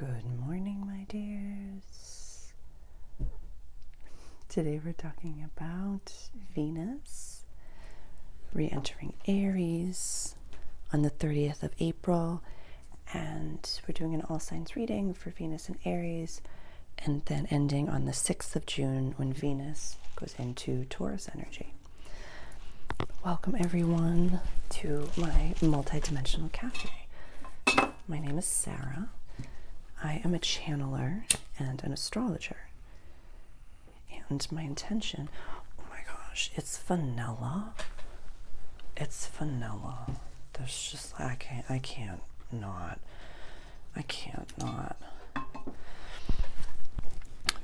Good morning, my dears. Today we're talking about Venus re-entering Aries on the 30th of April, and we're doing an all signs reading for Venus and Aries, and then ending on the 6th of June when Venus goes into Taurus energy. Welcome everyone to my multidimensional cafe. My name is Sarah. I am a channeler and an astrologer. And my intention, oh my gosh, it's vanilla. It's vanilla. There's just, I can't not.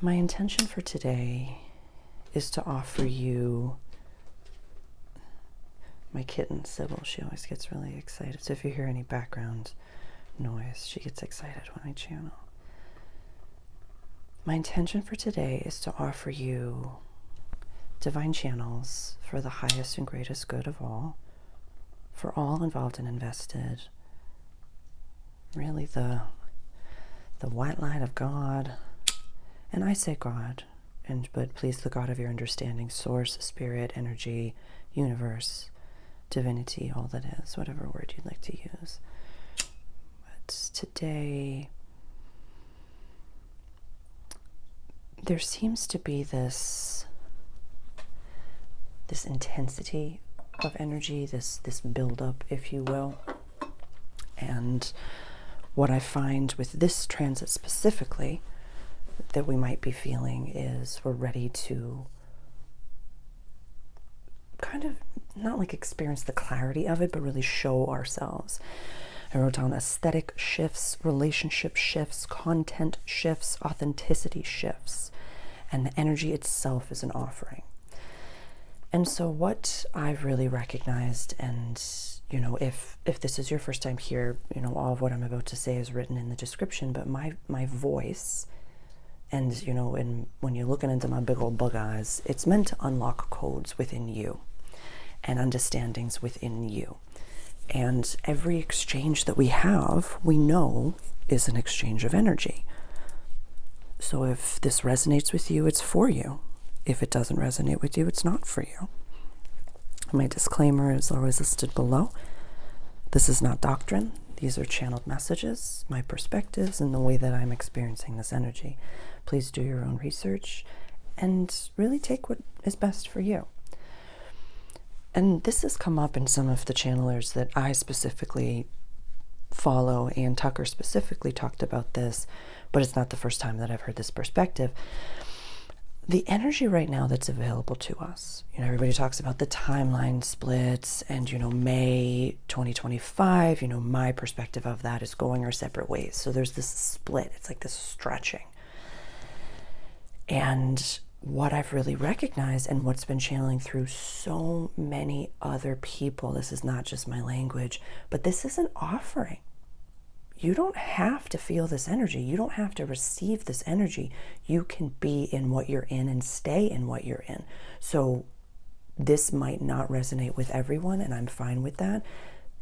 My intention for today is to offer you my kitten, Sybil. She always gets really excited. So if you hear any background noise, she gets excited when I channel. My intention for today is to offer you divine channels for the highest and greatest good of all, for all involved and invested. Really the white light of God, and I say God, but please, the God of your understanding, source, spirit, energy, universe, divinity, all that is, whatever word you'd like to use. But today, there seems to be this intensity of energy, this buildup, if you will. And what I find with this transit specifically that we might be feeling is we're ready to kind of not like experience the clarity of it, but really show ourselves. I wrote down aesthetic shifts, relationship shifts, content shifts, authenticity shifts, and the energy itself is an offering. And so what I've really recognized, and if this is your first time here, all of what I'm about to say is written in the description, but my voice, and when you're looking into my big old bug eyes, it's meant to unlock codes within you and understandings within you. And every exchange that we have, we know is an exchange of energy. So if this resonates with you, it's for you. If it doesn't resonate with you, it's not for you. My disclaimer is always listed below. This is not doctrine. These are channeled messages, my perspectives, and the way that I'm experiencing this energy. Please do your own research and really take what is best for you. And this has come up in some of the channelers that I specifically follow, and Tucker specifically talked about this, but it's not the first time that I've heard this perspective. The energy right now that's available to us, everybody talks about the timeline splits and, May 2025, my perspective of that is going our separate ways. So there's this split. It's like this stretching. And what I've really recognized, and what's been channeling through so many other people, this is not just my language, but this is an offering. You don't have to feel this energy. You don't have to receive this energy. You can be in what you're in and stay in what you're in. So this might not resonate with everyone, and I'm fine with that.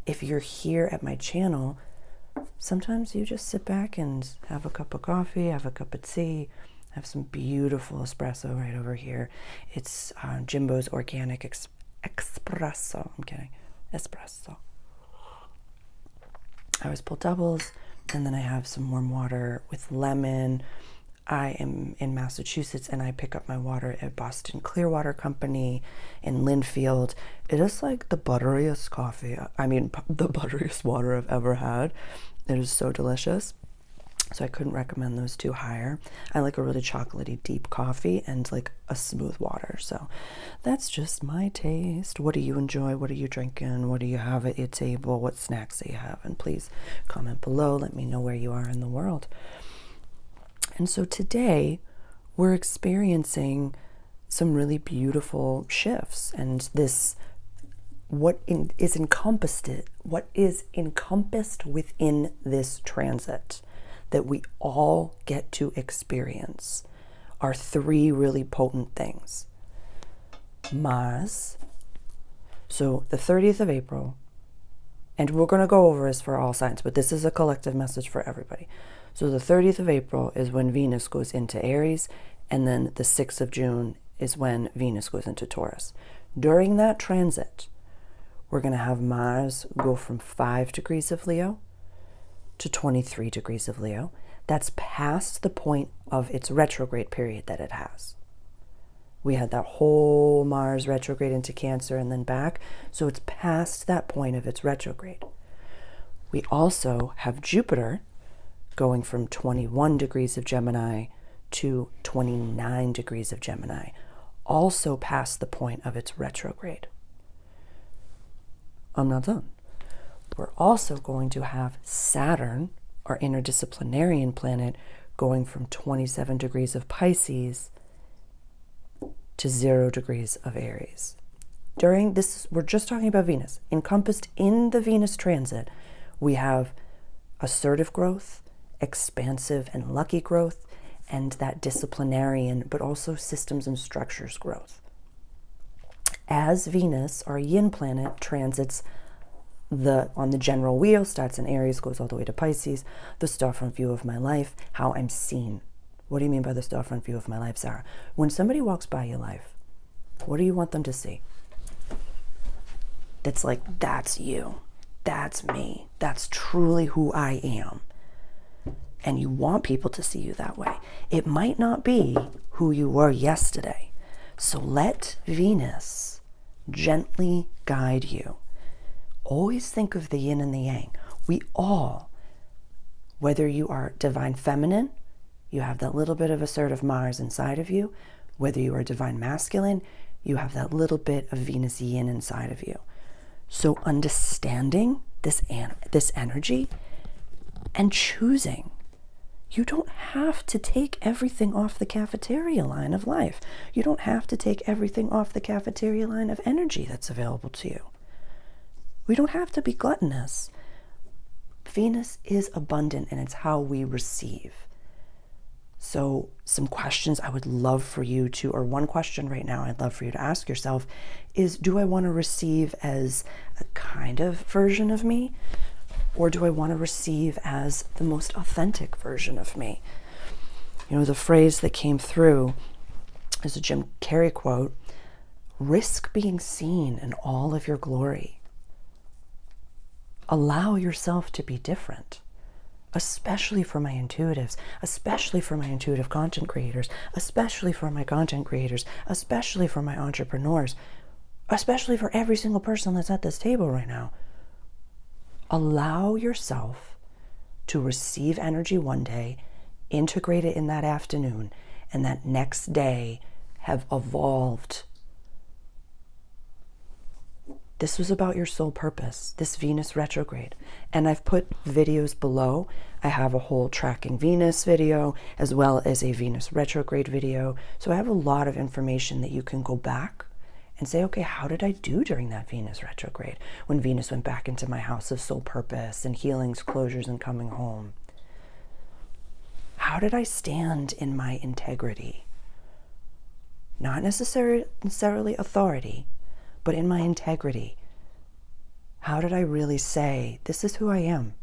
If you're here at my channel, sometimes you just sit back and have a cup of coffee, have a cup of tea, have some beautiful espresso right over here. It's Jimbo's Organic Espresso. I'm kidding. Espresso. I always pull doubles, and then I have some warm water with lemon. I am in Massachusetts, and I pick up my water at Boston Clearwater Company in Linfield. It is like the butteriest coffee. The butteriest water I've ever had. It is so delicious. So I couldn't recommend those two higher. I like a really chocolatey deep coffee and like a smooth water. So that's just my taste. What do you enjoy? What are you drinking? What do you have at your table? What snacks do you have? And please comment below. Let me know where you are in the world. And so today we're experiencing some really beautiful shifts, and this what is encompassed within this transit that we all get to experience are three really potent things. Mars. So the 30th of April, And we're going to go over this for all signs, but this is a collective message for everybody. So the 30th of April is when Venus goes into Aries, and then the 6th of June is when Venus goes into Taurus. During that transit, we're going to have Mars go from 5 degrees of Leo to 23 degrees of Leo. That's past the point of its retrograde period that it has. We had that whole Mars retrograde into Cancer and then back, so it's past that point of its retrograde. We also have Jupiter going from 21 degrees of Gemini to 29 degrees of Gemini, also past the point of its retrograde. I'm not done. We're also going to have Saturn, our interdisciplinarian planet, going from 27 degrees of Pisces to 0 degrees of Aries. During this, we're just talking about Venus. Encompassed in the Venus transit, we have assertive growth, expansive and lucky growth, and that disciplinarian, but also systems and structures growth. As Venus, our yin planet, transits on the general wheel, starts in Aries, goes all the way to Pisces, the storefront view of my life, how I'm seen. What do you mean by the storefront view of my life, Sarah? When somebody walks by your life, what do you want them to see? That's like, that's you. That's me. That's truly who I am. And you want people to see you that way. It might not be who you were yesterday. So let Venus gently guide you. Always think of the yin and the yang. We all, whether you are divine feminine, you have that little bit of assertive Mars inside of you. Whether you are divine masculine, you have that little bit of Venus yin inside of you. So understanding this energy and choosing. You don't have to take everything off the cafeteria line of life. You don't have to take everything off the cafeteria line of energy that's available to you. We don't have to be gluttonous. Venus is abundant, and it's how we receive. So some questions I would love for you to, or one question right now I'd love for you to ask yourself is, do I want to receive as a kind of version of me? Or do I want to receive as the most authentic version of me? You know, the phrase that came through is a Jim Carrey quote, risk being seen in all of your glory. Allow yourself to be different, especially for my intuitives, especially for my intuitive content creators, especially for my content creators, especially for my entrepreneurs, especially for every single person that's at this table right now. Allow yourself to receive energy one day, integrate it in that afternoon, and that next day have evolved. This was about your soul purpose, this Venus retrograde. And I've put videos below. I have a whole tracking Venus video as well as a Venus retrograde video. So I have a lot of information that you can go back and say, okay, how did I do during that Venus retrograde when Venus went back into my house of soul purpose and healings, closures, and coming home? How did I stand in my integrity? Not necessarily authority, but in my integrity. How did I really say, this is who I am?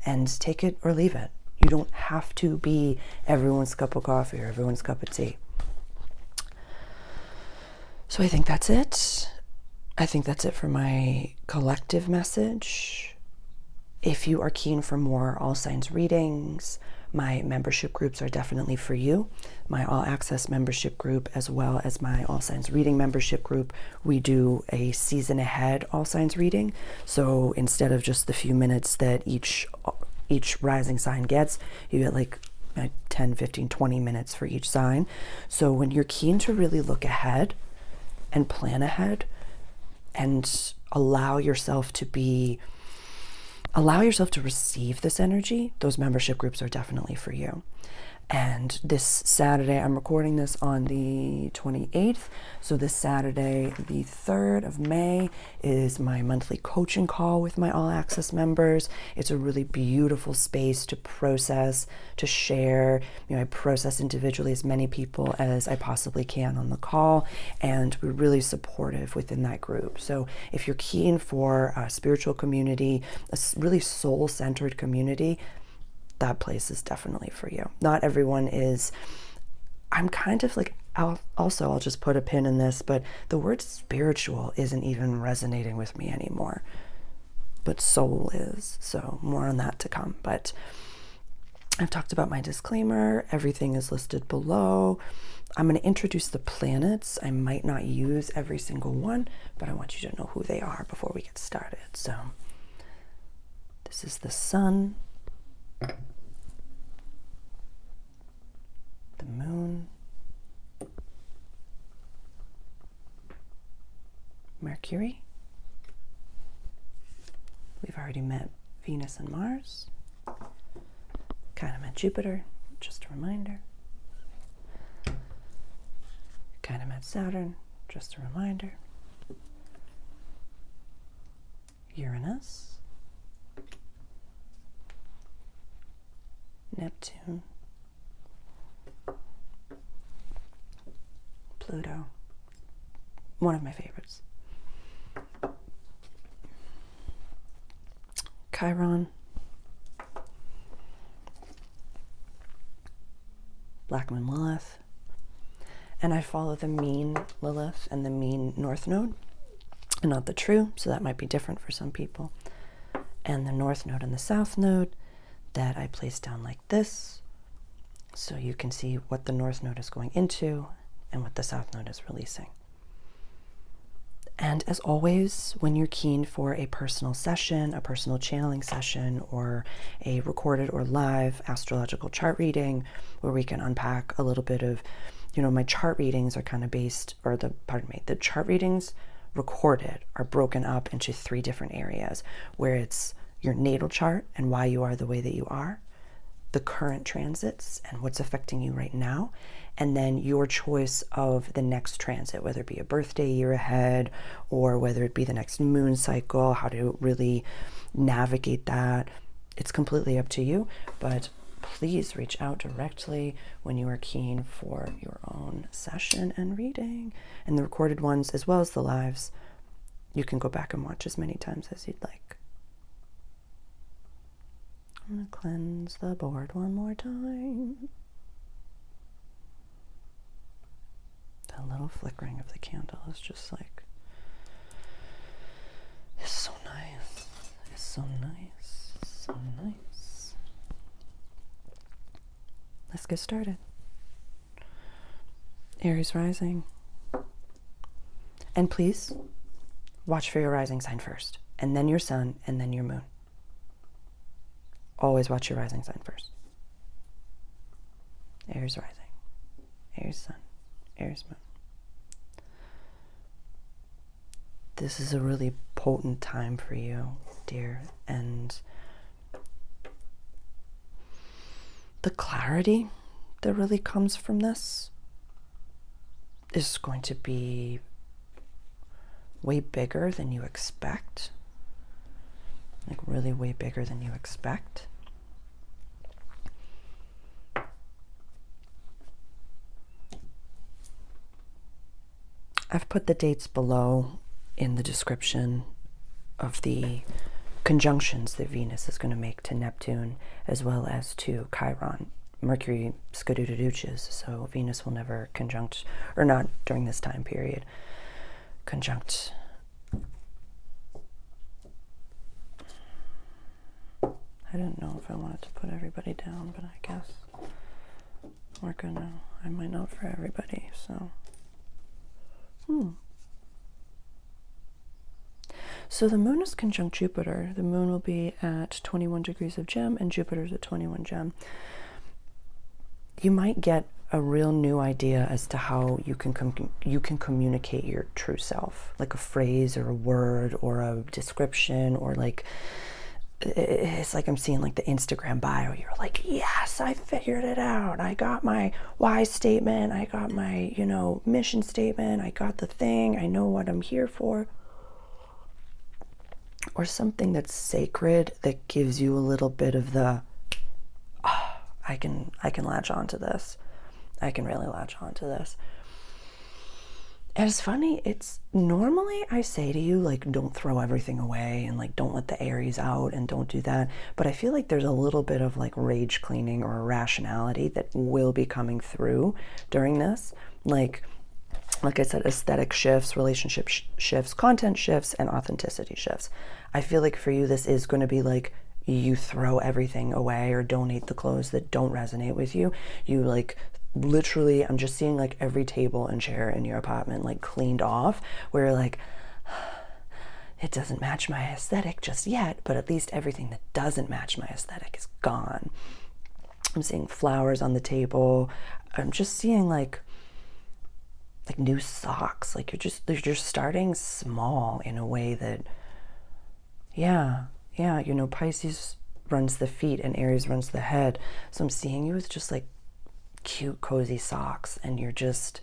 And take it or leave it. You don't have to be everyone's cup of coffee or everyone's cup of tea. So I think that's it. I think that's it for my collective message. If you are keen for more all signs readings, my membership groups are definitely for you. My all access membership group as well as my all signs reading membership group, we do a season ahead all signs reading. So instead of just the few minutes that each rising sign gets, you get like 10, 15, 20 minutes for each sign. So when you're keen to really look ahead and plan ahead and allow yourself to receive this energy, those membership groups are definitely for you. And this Saturday, I'm recording this on the 28th. So this Saturday, the 3rd of May, is my monthly coaching call with my All Access members. It's a really beautiful space to process, to share. You know, I process individually as many people as I possibly can on the call, and we're really supportive within that group. So if you're keen for a spiritual community, a really soul-centered community, that place is definitely for you. Not everyone is. I'm kind of like, I'll just put a pin in this, but the word spiritual isn't even resonating with me anymore. But soul is. So more on that to come. But I've talked about my disclaimer. Everything is listed below. I'm going to introduce the planets. I might not use every single one, but I want you to know who they are before we get started. So this is the sun, the moon, Mercury. We've already met Venus and Mars. Kind of met Jupiter, just a reminder. Kind of met Saturn, just a reminder. Uranus, Neptune, Pluto, one of my favorites. Chiron, Black Moon Lilith, and I follow the mean Lilith and the mean North Node, and not the true, so that might be different for some people. And the North Node and the South Node that I place down like this, so you can see what the North Node is going into and what the South Node is releasing. And as always, when you're keen for a personal session, a personal channeling session, or a recorded or live astrological chart reading where we can unpack a little bit of, you know, my chart readings are kind of based, or the chart readings recorded are broken up into 3 different areas, where it's your natal chart and why you are the way that you are, the current transits and what's affecting you right now, and then your choice of the next transit, whether it be a birthday year ahead or whether it be the next moon cycle, how to really navigate that. It's completely up to you, but please reach out directly when you are keen for your own session and reading. And the recorded ones, as well as the lives, you can go back and watch as many times as you'd like. I'm going to cleanse the board one more time. That little flickering of the candle is just like, it's so nice. It's so nice. It's so nice. Let's get started. Aries rising. And please watch for your rising sign first, and then your sun, and then your moon. Always watch your rising sign first. Aries rising, Aries sun, Aries moon. This is a really potent time for you, dear, and the clarity that really comes from this is going to be way bigger than you expect. Like really way bigger than you expect. I've put the dates below in the description of the conjunctions that Venus is going to make to Neptune, as well as to Chiron. Mercury scadudaduches, so Venus will never conjunct, or not during this time period, conjunct. I didn't know if I wanted to put everybody down, but I guess we're gonna, I might not for everybody, so. So the moon is conjunct Jupiter. The moon will be at 21 degrees of Gem, and Jupiter's at 21 Gem. You might get a real new idea as to how you can communicate your true self, like a phrase or a word or a description, or like it's like I'm seeing like the Instagram bio. You're like, yes, I figured it out. I got my why statement. I got my, mission statement. I got the thing. I know what I'm here for. Or something that's sacred that gives you a little bit of the, I can latch onto this. I can really latch onto this. And it's funny, it's normally I say to you, like, don't throw everything away and like don't let the Aries out and don't do that. But I feel like there's a little bit of like rage cleaning or irrationality that will be coming through during this. Like I said, aesthetic shifts, relationship shifts, content shifts, and authenticity shifts. I feel like for you, this is going to be like you throw everything away or donate the clothes that don't resonate with you. You like literally, I'm just seeing like every table and chair in your apartment like cleaned off, where you're like, it doesn't match my aesthetic just yet, but at least everything that doesn't match my aesthetic is gone. I'm seeing flowers on the table. I'm just seeing like new socks. Like you're just starting small in a way that, yeah, Pisces runs the feet and Aries runs the head. So I'm seeing you with just like cute, cozy socks, and you're just,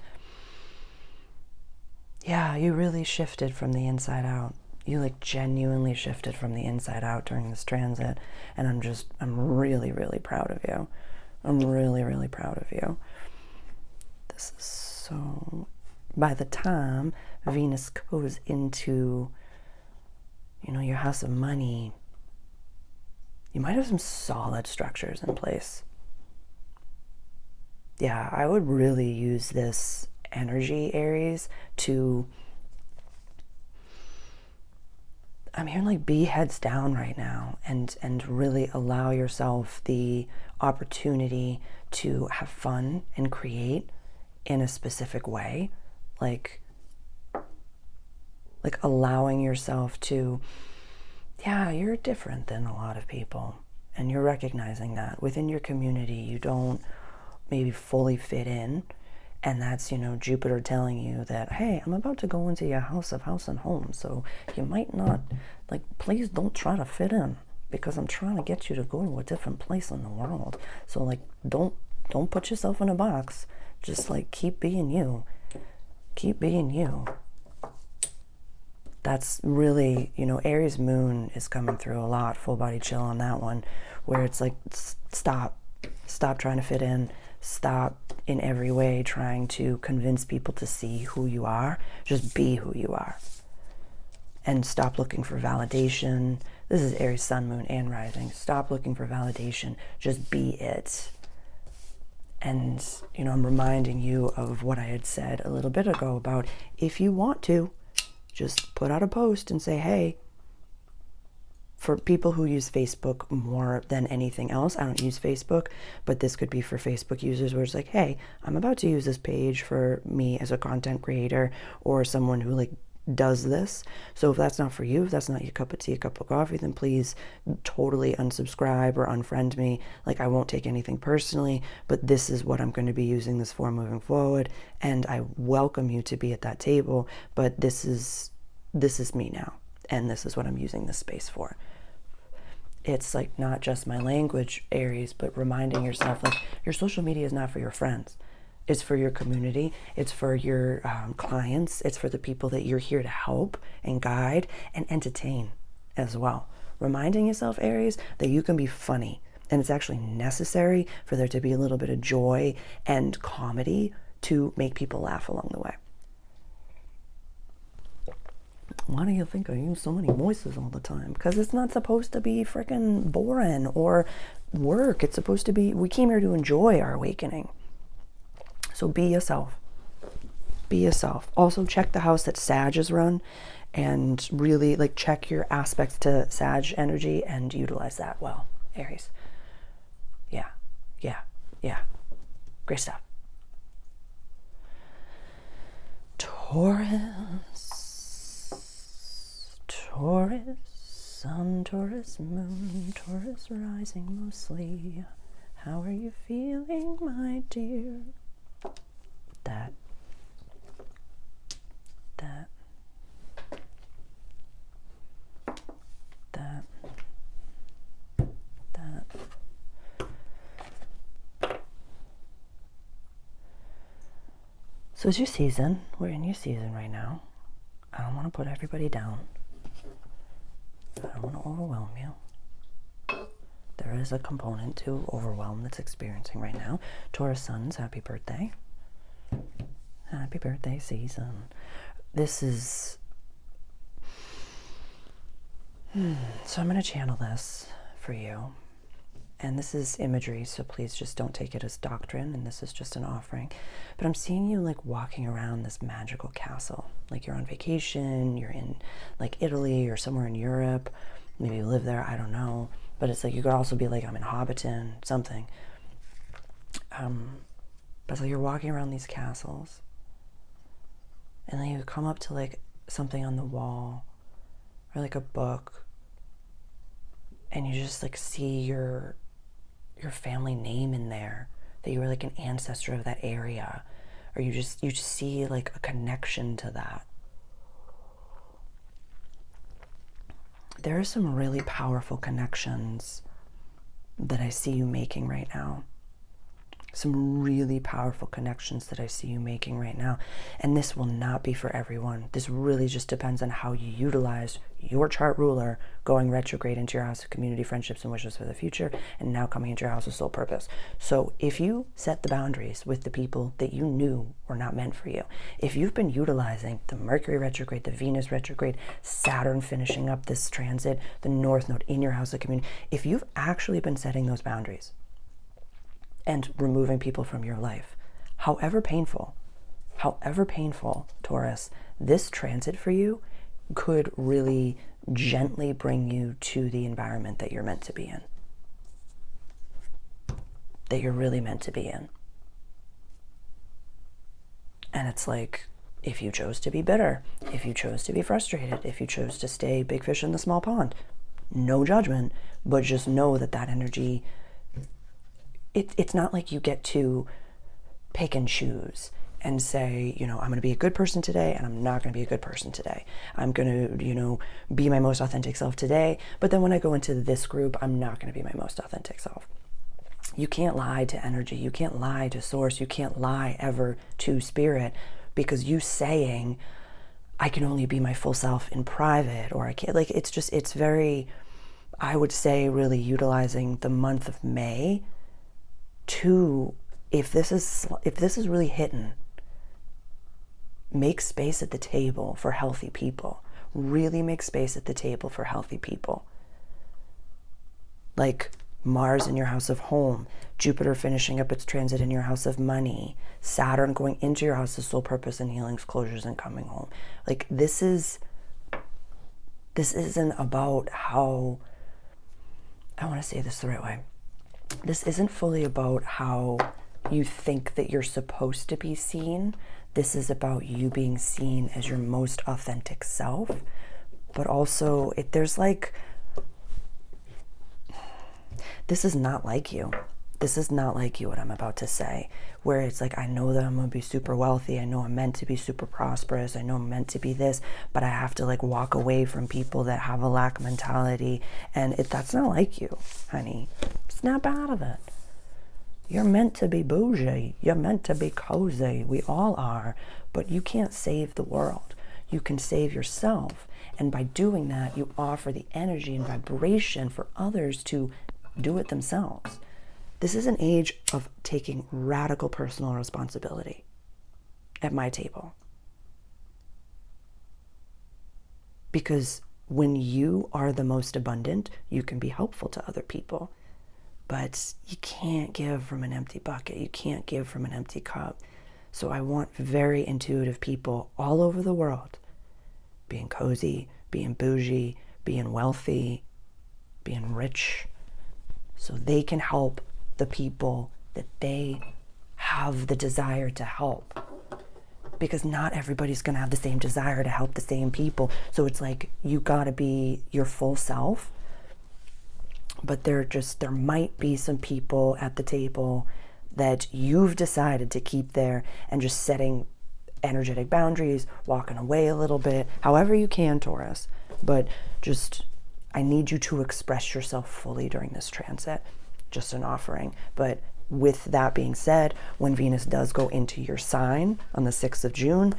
you really shifted from the inside out. You like genuinely shifted from the inside out during this transit, and I'm really, really proud of you. I'm really, really proud of you. This is so, by the time Venus goes into, your house of money, you might have some solid structures in place. Yeah, I would really use this energy, Aries, to, I'm hearing like be heads down right now and really allow yourself the opportunity to have fun and create in a specific way. Like allowing yourself to, you're different than a lot of people, and you're recognizing that within your community you don't maybe fully fit in, and that's Jupiter telling you that, hey, I'm about to go into your house and home, so you might not, like, please don't try to fit in, because I'm trying to get you to go to a different place in the world. So like don't put yourself in a box. Just like keep being you. That's really, Aries moon is coming through a lot. Full body chill on that one, where it's like, stop trying to fit in. Stop in every way trying to convince people to see who you are. Just be who you are. And stop looking for validation. This is Aries sun, moon, and rising. Stop looking for validation. Just be it. And, I'm reminding you of what I had said a little bit ago about, if you want to, just put out a post and say, hey, for people who use Facebook more than anything else, I don't use Facebook, but this could be for Facebook users where it's like, hey, I'm about to use this page for me as a content creator or someone who like does this. So if that's not for you, if that's not your cup of tea, a cup of coffee, then please totally unsubscribe or unfriend me. Like, I won't take anything personally, but this is what I'm going to be using this for moving forward. And I welcome you to be at that table, but this is me now. And this is what I'm using this space for. It's like not just my language, Aries, but reminding yourself like your social media is not for your friends. It's for your community. It's for your clients. It's for the people that you're here to help and guide and entertain as well. Reminding yourself, Aries, that you can be funny. And it's actually necessary for there to be a little bit of joy and comedy to make people laugh along the way. Why do you think I use so many voices all the time? Because it's not supposed to be freaking boring or work. It's supposed to be, we came here to enjoy our awakening. So be yourself. Be yourself. Also check the house that Sag is run and really like check your aspects to Sag energy and utilize that well, Aries. Yeah. Great stuff. Taurus, sun, Taurus, moon, Taurus rising mostly. How are you feeling, my dear? That. So it's your season. We're in your season right now. I don't want to put everybody down. I don't want to overwhelm you. There is a component to overwhelm that's experiencing right now. Taurus Suns, happy birthday. Happy birthday season. This is... So I'm going to channel this for you. And this is imagery, so please just don't take it as doctrine, and this is just an offering. But I'm seeing you like walking around this magical castle. Like you're on vacation, you're in like Italy or somewhere in Europe. Maybe you live there, I don't know. But it's like you could also be like, I'm in Hobbiton, something. But so you're walking around these castles. And then you come up to like something on the wall or like a book. And you just like see your family name in there, that you were like an ancestor of that area, or you just see like a connection to that. There are some really powerful connections that I see you making right now. Some really powerful connections that I see you making right now. And this will not be for everyone. This really just depends on how you utilize your chart ruler going retrograde into your house of community, friendships, and wishes for the future, and now coming into your house of soul purpose. So if you set the boundaries with the people that you knew were not meant for you, if you've been utilizing the Mercury retrograde, the Venus retrograde, Saturn finishing up this transit, the North Node in your house of community, if you've actually been setting those boundaries and removing people from your life, however painful, Taurus, this transit for you could really gently bring you to the environment that you're meant to be in, that you're really meant to be in. And it's like, if you chose to be bitter, if you chose to be frustrated, if you chose to stay big fish in the small pond, no judgment, but just know that that energy, it's not like you get to pick and choose and say, you know, I'm going to be a good person today and I'm not going to be a good person today. I'm going to, you know, be my most authentic self today, but then when I go into this group, I'm not going to be my most authentic self. You can't lie to energy. You can't lie to source. You can't lie ever to spirit, because you saying, I can only be my full self in private, or I can't, like, it's just, it's very, I would say, really utilizing the month of May to, if this is really hitting, make space at the table for healthy people. Really make space at the table for healthy people. Like Mars in your house of home, Jupiter finishing up its transit in your house of money, Saturn going into your house of soul purpose and healings, closures, and coming home. Like this isn't about how, I want to say this the right way. This isn't fully about how you think that you're supposed to be seen. This is about you being seen as your most authentic self. But also, there's like, this is not like you. This is not like you, what I'm about to say, where it's like, I know that I'm going to be super wealthy. I know I'm meant to be super prosperous. I know I'm meant to be this, but I have to like walk away from people that have a lack mentality. And that's not like you, honey. Snap out of it. You're meant to be bougie. You're meant to be cozy. We all are, but you can't save the world. You can save yourself. And by doing that, you offer the energy and vibration for others to do it themselves. This is an age of taking radical personal responsibility at my table. Because when you are the most abundant, you can be helpful to other people. But you can't give from an empty bucket. You can't give from an empty cup. So I want very intuitive people all over the world being cozy, being bougie, being wealthy, being rich, so they can help the people that they have the desire to help. Because not everybody's going to have the same desire to help the same people. So it's like, you got to be your full self. But there might be some people at the table that you've decided to keep there, and just setting energetic boundaries, walking away a little bit, however you can, Taurus. But just, I need you to express yourself fully during this transit. Just an offering. But with that being said, when Venus does go into your sign on the 6th of June,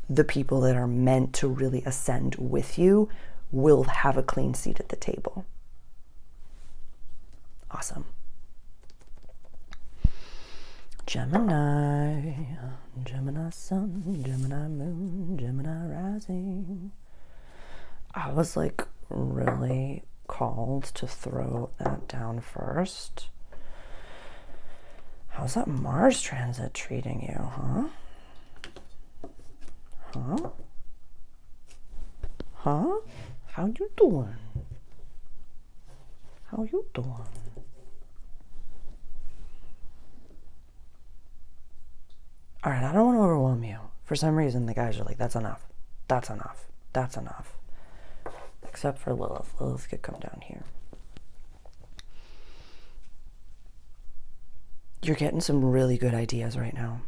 the people that are meant to really ascend with you will have a clean seat at the table. Awesome. Gemini, Gemini sun, Gemini moon, Gemini rising. I was like really called to throw that down first. How's that Mars transit treating you, huh? Huh? Huh? How you doing? How you doing? All right, I don't want to overwhelm you. For some reason, the guys are like, that's enough. That's enough. That's enough. Except for Lilith. Lilith could come down here. You're getting some really good ideas right now.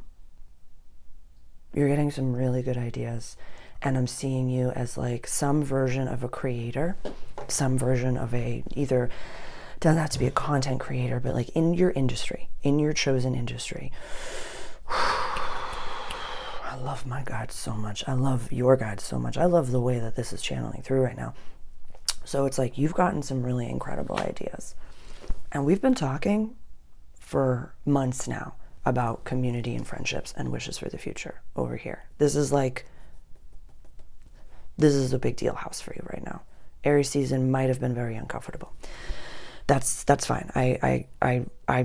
You're getting some really good ideas. And I'm seeing you as like some version of a creator, some version of either, doesn't have to be a content creator, but like in your industry, in your chosen industry. I love my guides so much. I love your guides so much. I love the way that this is channeling through right now. So it's like you've gotten some really incredible ideas. And we've been talking for months now about community and friendships and wishes for the future over here. This is a big deal house for you right now. Aries season might have been very uncomfortable. That's fine. I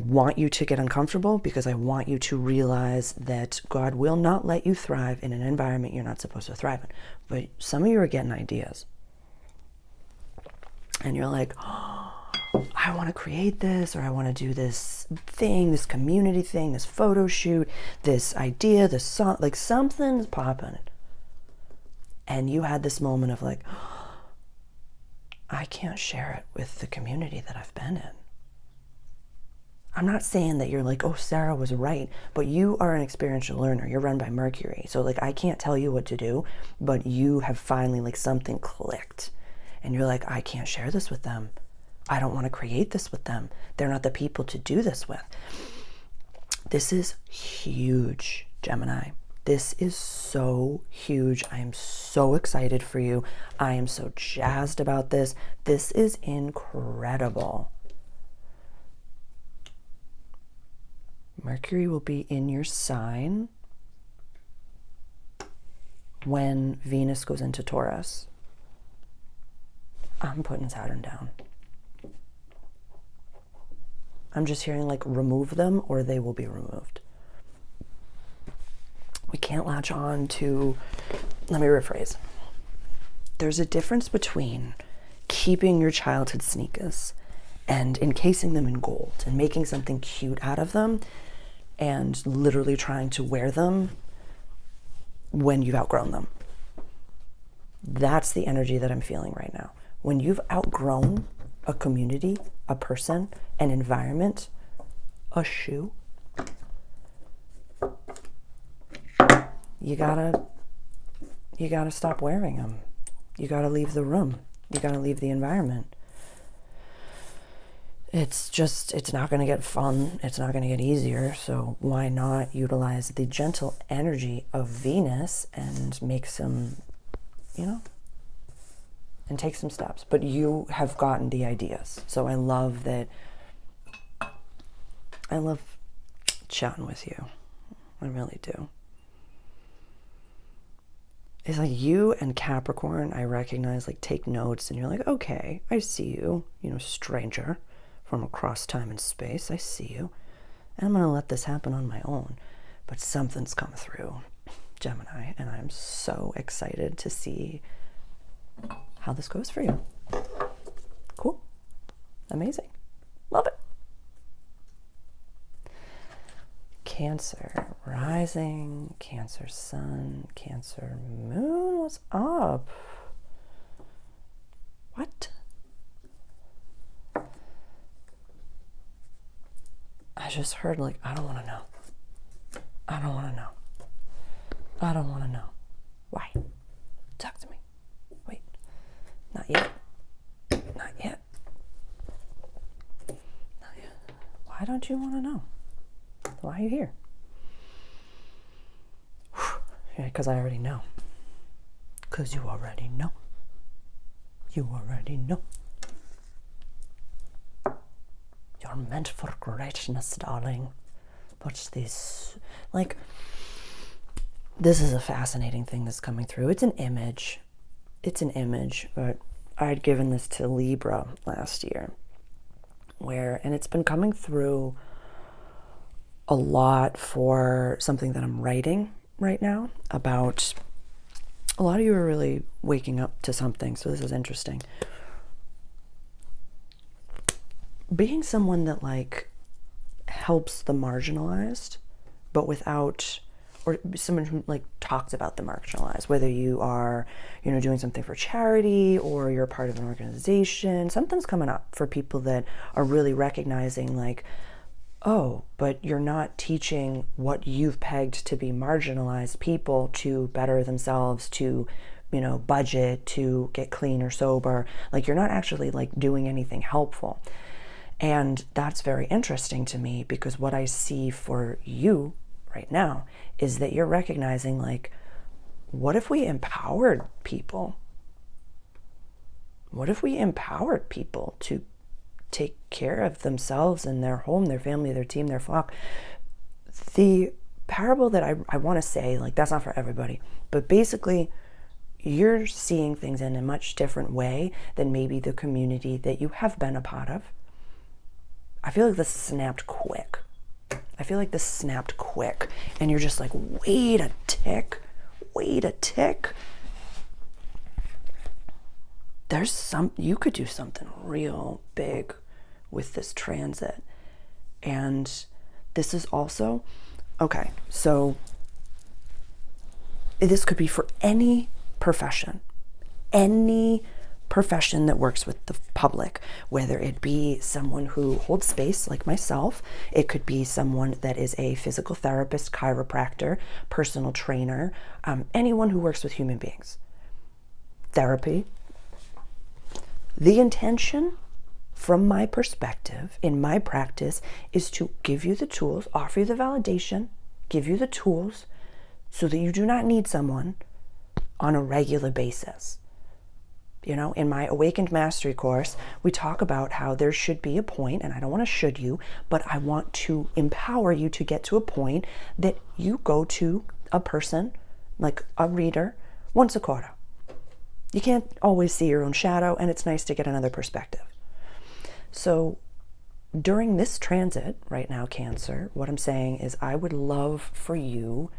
want you to get uncomfortable because I want you to realize that God will not let you thrive in an environment you're not supposed to thrive in. But some of you are getting ideas. And you're like, oh, I want to create this, or I want to do this thing, this community thing, this photo shoot, this idea, this song, like something's popping. And you had this moment of like, oh, I can't share it with the community that I've been in. I'm not saying that you're like, oh, Sarah was right, but you are an experiential learner. You're run by Mercury. So like, I can't tell you what to do, but you have finally like something clicked. And you're like, I can't share this with them. I don't want to create this with them. They're not the people to do this with. This is huge, Gemini. This is so huge. I am so excited for you. I am so jazzed about this. This is incredible. Mercury will be in your sign when Venus goes into Taurus. I'm putting Saturn down. I'm just hearing like remove them or they will be removed. We can't latch on to, let me rephrase. There's a difference between keeping your childhood sneakers and encasing them in gold and making something cute out of them and literally trying to wear them when you've outgrown them. That's the energy that I'm feeling right now. When you've outgrown a community, a person, an environment, a shoe, you gotta stop wearing them. You gotta leave the room. You gotta leave the environment. It's not gonna get fun. It's not gonna get easier. So why not utilize the gentle energy of Venus and make some, and take some steps. But you have gotten the ideas. So I love that. I love chatting with you. I really do. It's like you and Capricorn, I recognize, like take notes and you're like, okay, I see you, stranger from across time and space. I see you. And I'm going to let this happen on my own. But something's come through, Gemini, and I'm so excited to see how this goes for you. Cool. Amazing. Love it. Cancer rising, Cancer sun, Cancer moon. What's up? What? I just heard like, I don't want to know. I don't want to know. I don't want to know. Why? Talk to me. Wait. Not yet. Not yet. Not yet. Why don't you want to know? Why are you here? Yeah, because I already know. Because you already know. You already know. You're meant for greatness, darling. But this, like, this is a fascinating thing that's coming through. It's an image. It's an image, but I had given this to Libra last year, and it's been coming through a lot for something that I'm writing right now about. A lot of you are really waking up to something, so this is interesting. Being someone that, like, helps the marginalized, but without, or someone who, like, talks about the marginalized, whether you are, doing something for charity or you're part of an organization, something's coming up for people that are really recognizing, like, oh, but you're not teaching what you've pegged to be marginalized people to better themselves, to, budget, to get clean or sober. Like, you're not actually, like, doing anything helpful. And that's very interesting to me, because what I see for you right now is that you're recognizing, like, what if we empowered people? What if we empowered people to take care of themselves and their home, their family, their team, their flock? The parable that I want to say, like, that's not for everybody, but basically you're seeing things in a much different way than maybe the community that you have been a part of. I feel like this snapped quick. And you're just like, wait a tick. You could do something real big with this transit. And this is also, okay, so this could be for any profession that works with the public, whether it be someone who holds space like myself. It could be someone that is a physical therapist, chiropractor, personal trainer, anyone who works with human beings. Therapy. The intention, from my perspective, in my practice, is to give you the tools, offer you the validation, give you the tools so that you do not need someone on a regular basis. In my Awakened Mastery course, we talk about how there should be a point, and I don't want to should you, but I want to empower you to get to a point that you go to a person, like a reader, once a quarter. You can't always see your own shadow, and it's nice to get another perspective. So during this transit right now, Cancer, what I'm saying is I would love for you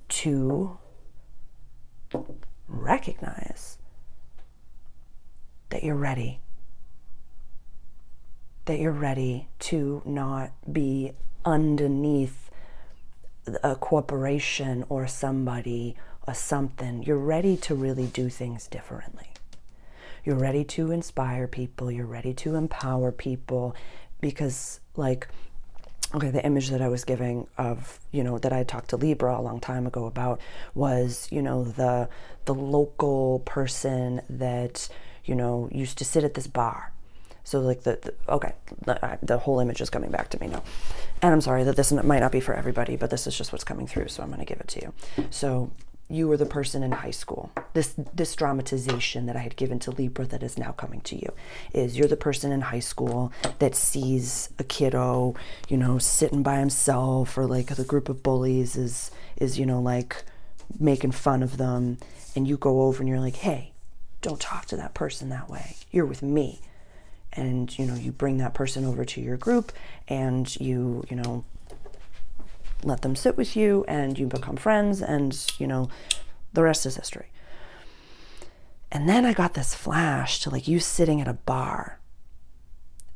to recognize that you're ready. That you're ready to not be underneath a corporation or somebody or something. You're ready to really do things differently. You're ready to inspire people. You're ready to empower people, because, like, okay, the image that I was giving of, that I talked to Libra a long time ago about was, the local person that, used to sit at this bar. So, like, the whole image is coming back to me now. And I'm sorry that this might not be for everybody, but this is just what's coming through, so I'm going to give it to you. So you were the person in high school. This dramatization that I had given to Libra that is now coming to you is you're the person in high school that sees a kiddo, sitting by himself, or like the group of bullies is like making fun of them, and you go over and you're like, hey, don't talk to that person that way. You're with me. And, you bring that person over to your group, and you let them sit with you, and you become friends, and, the rest is history. And then I got this flash to, like, you sitting at a bar,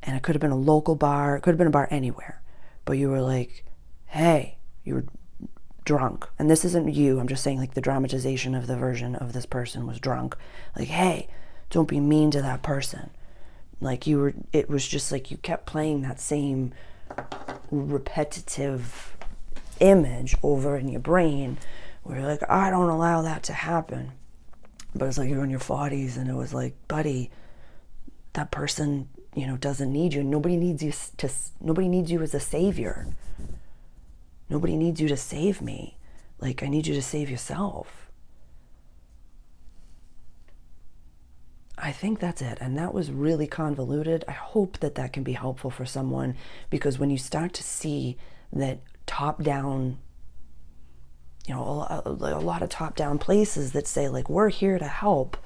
and it could have been a local bar, it could have been a bar anywhere, but you were like, hey, you were drunk. And this isn't you, I'm just saying, like, the dramatization of the version of this person was drunk. Like, hey, don't be mean to that person. Like, it was just like you kept playing that same repetitive image over in your brain where you're like, I don't allow that to happen. But it's like you're in your 40s, and it was like, buddy, that person, doesn't need you. Nobody needs you as a savior. Nobody needs you to save me. Like, I need you to save yourself. I think that's it. And that was really convoluted. I hope that that can be helpful for someone, because when you start to see that top down, a lot of top down places that say, like, we're here to help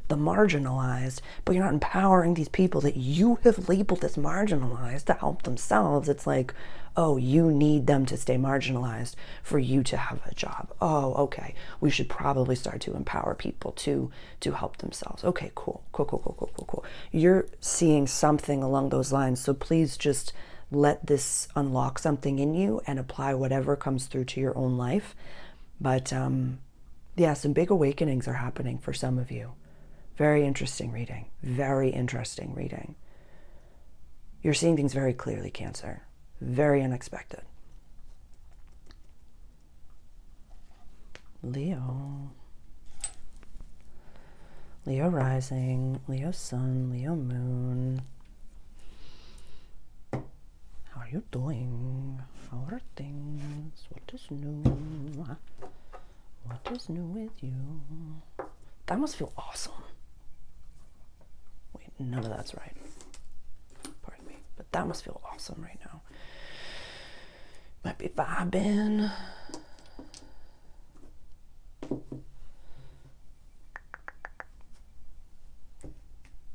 the marginalized, but you're not empowering these people that you have labeled as marginalized to help themselves. It's like, oh, you need them to stay marginalized for you to have a job. Oh, okay. We should probably start to empower people to help themselves. Okay, cool. You're seeing something along those lines. So please just let this unlock something in you and apply whatever comes through to your own life. But yeah, some big awakenings are happening for some of you. Very interesting reading. Very interesting reading. You're seeing things very clearly, Cancer. Very unexpected. Leo. Leo rising, Leo sun, Leo moon. How are you doing? How are things? What is new? What is new with you? That must feel awesome. Wait, none of that's right. Pardon me. But that must feel awesome right now. Might be vibing.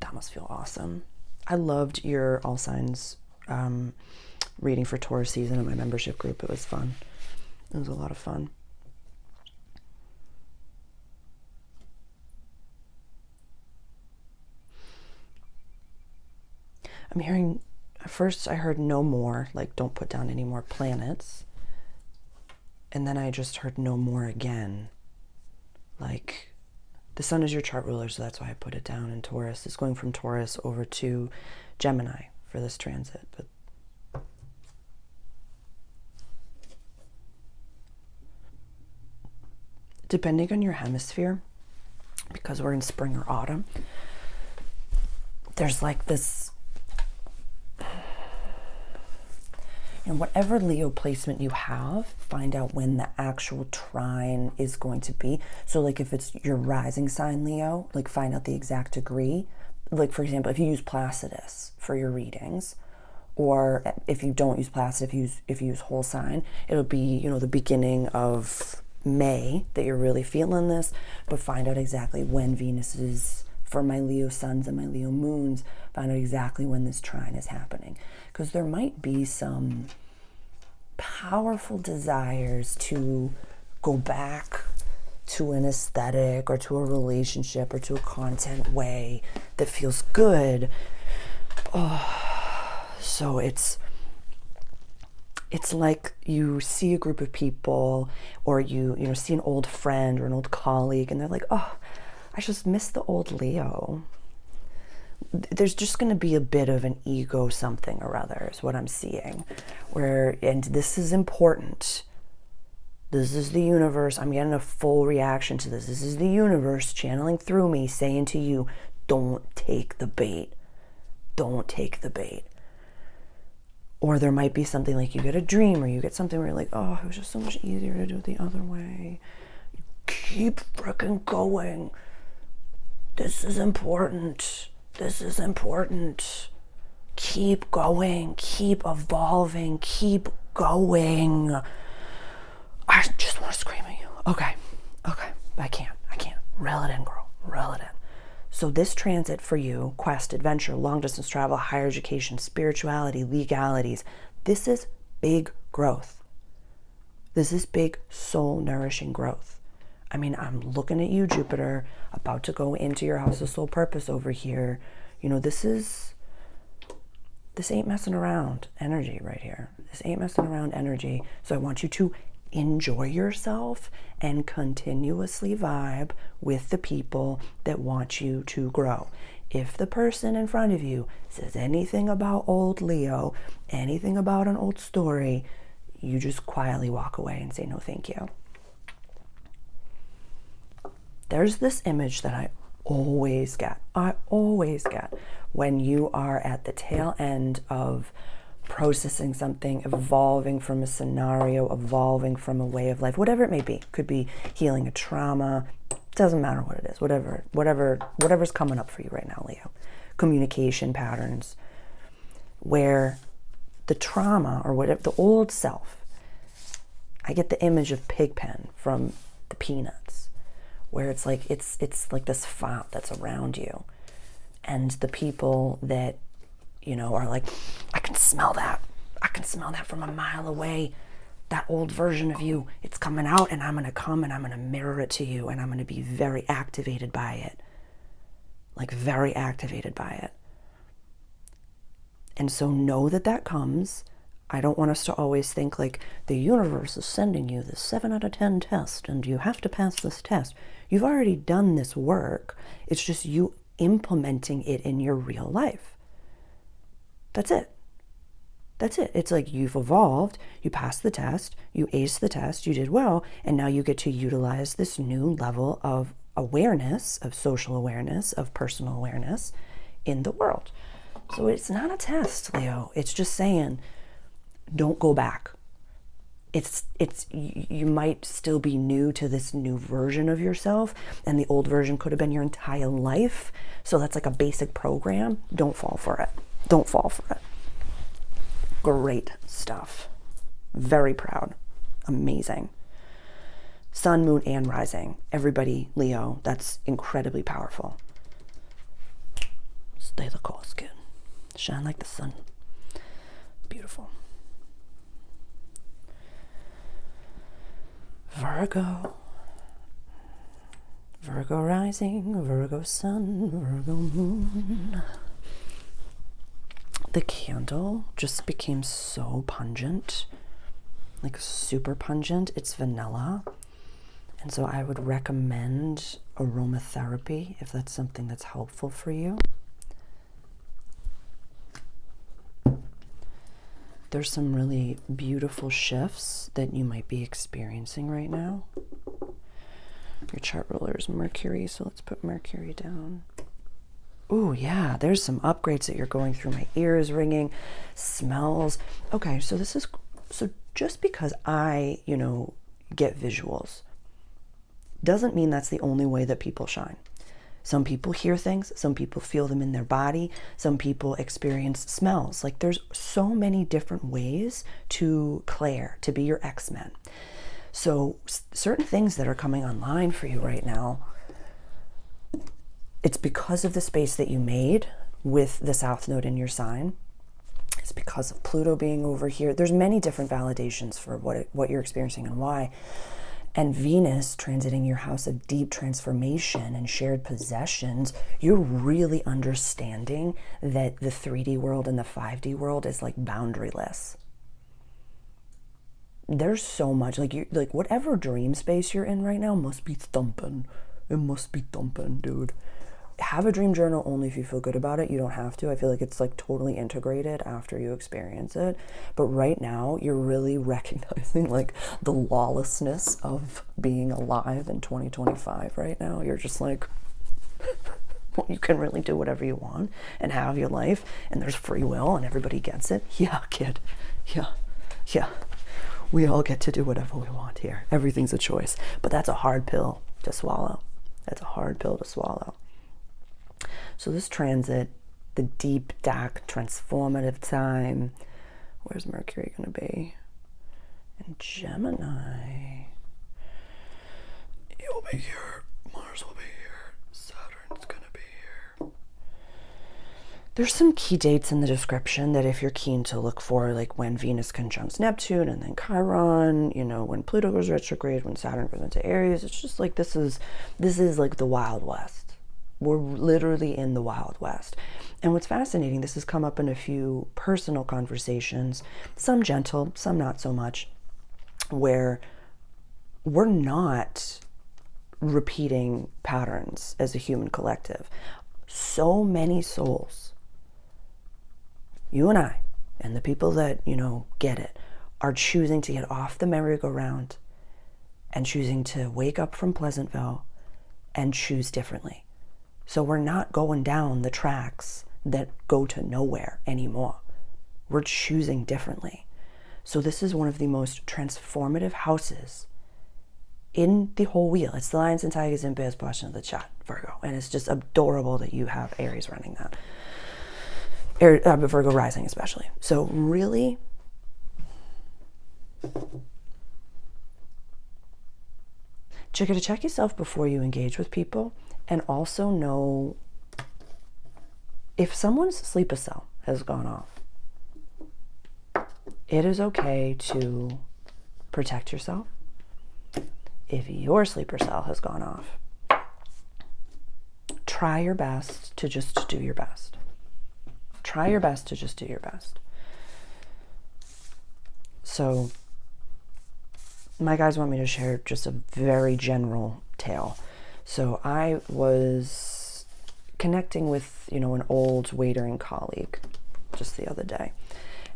That must feel awesome. I loved your all signs reading for Taurus season in my membership group. It was fun. It was a lot of fun. I'm hearing, at first I heard no more, like don't put down any more planets. And then I just heard no more again. Like, the sun is your chart ruler, so that's why I put it down in Taurus. It's going from Taurus over to Gemini for this transit. But depending on your hemisphere, because we're in spring or autumn, there's like this, whatever Leo placement you have, find out when the actual trine is going to be. So like if it's your rising sign Leo, like find out the exact degree. Like for example, if you use Placidus for your readings, or if you don't use Placidus, if you use whole sign, it'll be, the beginning of May that you're really feeling this, but find out exactly when Venus is, for my Leo suns and my Leo moons, find out exactly when this trine is happening. Because there might be some powerful desires to go back to an aesthetic or to a relationship or to a content way that feels good. Oh, so it's like you see a group of people, or you see an old friend or an old colleague, and they're like, oh, I just miss the old Leo. There's just going to be a bit of an ego something or other is what I'm seeing. And this is important. This is the universe. I'm getting a full reaction to this. This is the universe channeling through me, saying to you, don't take the bait. Don't take the bait. Or there might be something like you get a dream, or you get something where you're like, oh, it was just so much easier to do it the other way. Keep freaking going. This is important. This is important. Keep going. Keep evolving. Keep going. I just want to scream at you. Okay. I can't. Reel it in, girl. Reel it in. So this transit for you, quest, adventure, long distance travel, higher education, spirituality, legalities, this is big growth. This is big soul nourishing growth. I mean, I'm looking at you, Jupiter, about to go into your house of soul purpose over here. This ain't messing around energy right here. This ain't messing around energy. So I want you to enjoy yourself and continuously vibe with the people that want you to grow. If the person in front of you says anything about old Leo, anything about an old story, you just quietly walk away and say no thank you. There's this image that always get when you are at the tail end of processing something, evolving from a scenario, evolving from a way of life, whatever it may be. Could be healing a trauma. Doesn't matter what it is. Whatever's coming up for you right now, Leo. Communication patterns, where the trauma or whatever, the old self. I get the image of Pigpen from the Peanuts, where it's like it's like this font that's around you, and the people that, you know, are like, I can smell that from a mile away, that old version of you, it's coming out, and I'm going to come and I'm going to mirror it to you, and I'm going to be very activated by it, like very activated by it. And so know that comes. I don't want us to always think like the universe is sending you this 7 out of 10 test and you have to pass this test. You've already done this work. It's just you implementing it in your real life. That's it. It's like you've evolved, you passed the test, you aced the test, you did well, and now you get to utilize this new level of awareness, of social awareness, of personal awareness in the world. So it's not a test, Leo. It's just saying, don't go back. You might still be new to this new version of yourself, and the old version could have been your entire life. So that's like a basic program. Don't fall for it. Don't fall for it. Great stuff. Very proud. Amazing. Sun, moon, and rising. Everybody, Leo, that's incredibly powerful. Stay the course, kid. Shine like the sun. Beautiful. Virgo. Virgo rising, Virgo sun, Virgo moon. The candle just became so pungent, like super pungent. It's vanilla. And so I would recommend aromatherapy if that's something that's helpful for you. There's some really beautiful shifts that you might be experiencing right now. Your chart ruler is Mercury, so let's put Mercury down. Ooh, yeah, there's some upgrades that you're going through. My ear is ringing, smells. Okay, so just because I, get visuals doesn't mean that's the only way that people shine. Some people hear things, some people feel them in their body, some people experience smells. Like there's so many different ways to Claire, to be your X-Men. So certain things that are coming online for you right now, it's because of the space that you made with the South Node in your sign. It's because of Pluto being over here. There's many different validations for what you're experiencing and why. And Venus transiting your house of deep transformation and shared possessions, you're really understanding that the 3D world and the 5D world is like boundaryless. There's so much, like whatever dream space you're in right now must be thumping. It must be thumping, dude. Have a dream journal only if you feel good about it. You don't have to. I feel like it's like totally integrated after you experience it. But right now, you're really recognizing like the lawlessness of being alive in 2025 right now. You're just like, well, you can really do whatever you want and have your life. And there's free will and everybody gets it. Yeah, kid. Yeah. We all get to do whatever we want here. Everything's a choice. But that's a hard pill to swallow. So this transit, the deep, dark, transformative time, where's Mercury going to be? In Gemini. You'll be here. Mars will be here. Saturn's going to be here. There's some key dates in the description that if you're keen to look for, like when Venus conjuncts Neptune and then Chiron, when Pluto goes retrograde, when Saturn goes into Aries. It's just like this is like the Wild West. We're literally in the Wild West. And what's fascinating, this has come up in a few personal conversations, some gentle, some not so much, where we're not repeating patterns as a human collective. So many souls, you and I, and the people that, get it, are choosing to get off the merry-go-round and choosing to wake up from Pleasantville and choose differently. So we're not going down the tracks that go to nowhere anymore. We're choosing differently. So this is one of the most transformative houses in the whole wheel. It's the Lions and Tigers and Bears portion of the chart, Virgo. And it's just adorable that you have Aries running that. Virgo rising especially. So really, check yourself before you engage with people, and also know if someone's sleeper cell has gone off, it is okay to protect yourself. If your sleeper cell has gone off, try your best to just do your best. Try your best to just do your best. So my guys want me to share just a very general tale. So I was connecting with, an old waitering colleague just the other day.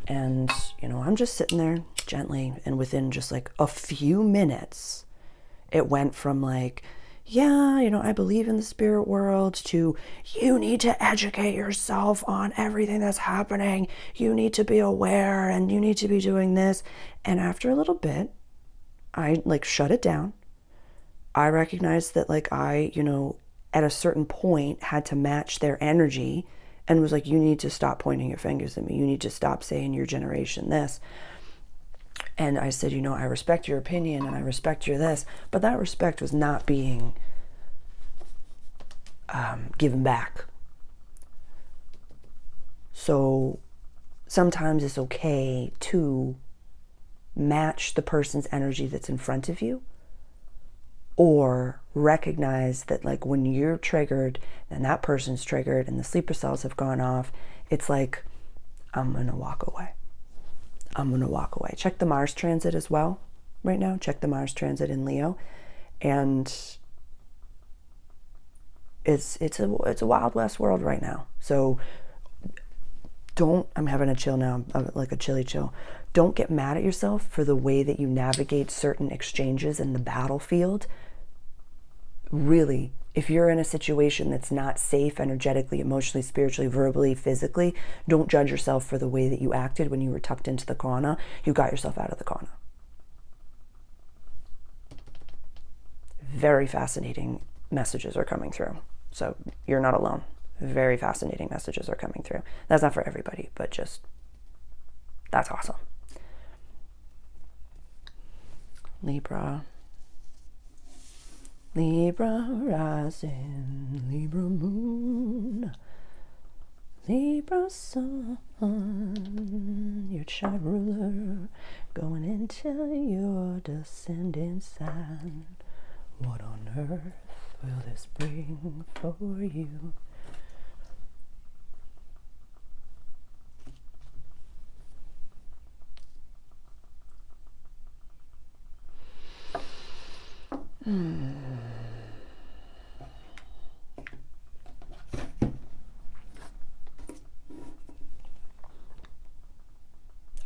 And, I'm just sitting there gently, and within just like a few minutes, it went from like, yeah, I believe in the spirit world, to you need to educate yourself on everything that's happening. You need to be aware, and you need to be doing this. And after a little bit, I shut it down. I recognized that I, at a certain point had to match their energy, and was like, you need to stop pointing your fingers at me. You need to stop saying your generation this. And I said, I respect your opinion and I respect your this, but that respect was not being given back. So sometimes it's okay to match the person's energy that's in front of you, or recognize that when you're triggered and that person's triggered and the sleeper cells have gone off, it's like, I'm going to walk away. I'm going to walk away. Check the Mars transit as well right now. Check the Mars transit in Leo. And it's a Wild West world right now. So I'm having a chill now, like a chilly chill. Don't get mad at yourself for the way that you navigate certain exchanges in the battlefield. Really, if you're in a situation that's not safe energetically, emotionally, spiritually, verbally, physically, don't judge yourself for the way that you acted when you were tucked into the corner. You got yourself out of the corner. Very fascinating messages are coming through. So you're not alone. Very fascinating messages are coming through. That's not for everybody, but just, that's awesome. Libra. Libra rising, Libra moon, Libra sun, your chart ruler going into your descendant sign. What on earth will this bring for you?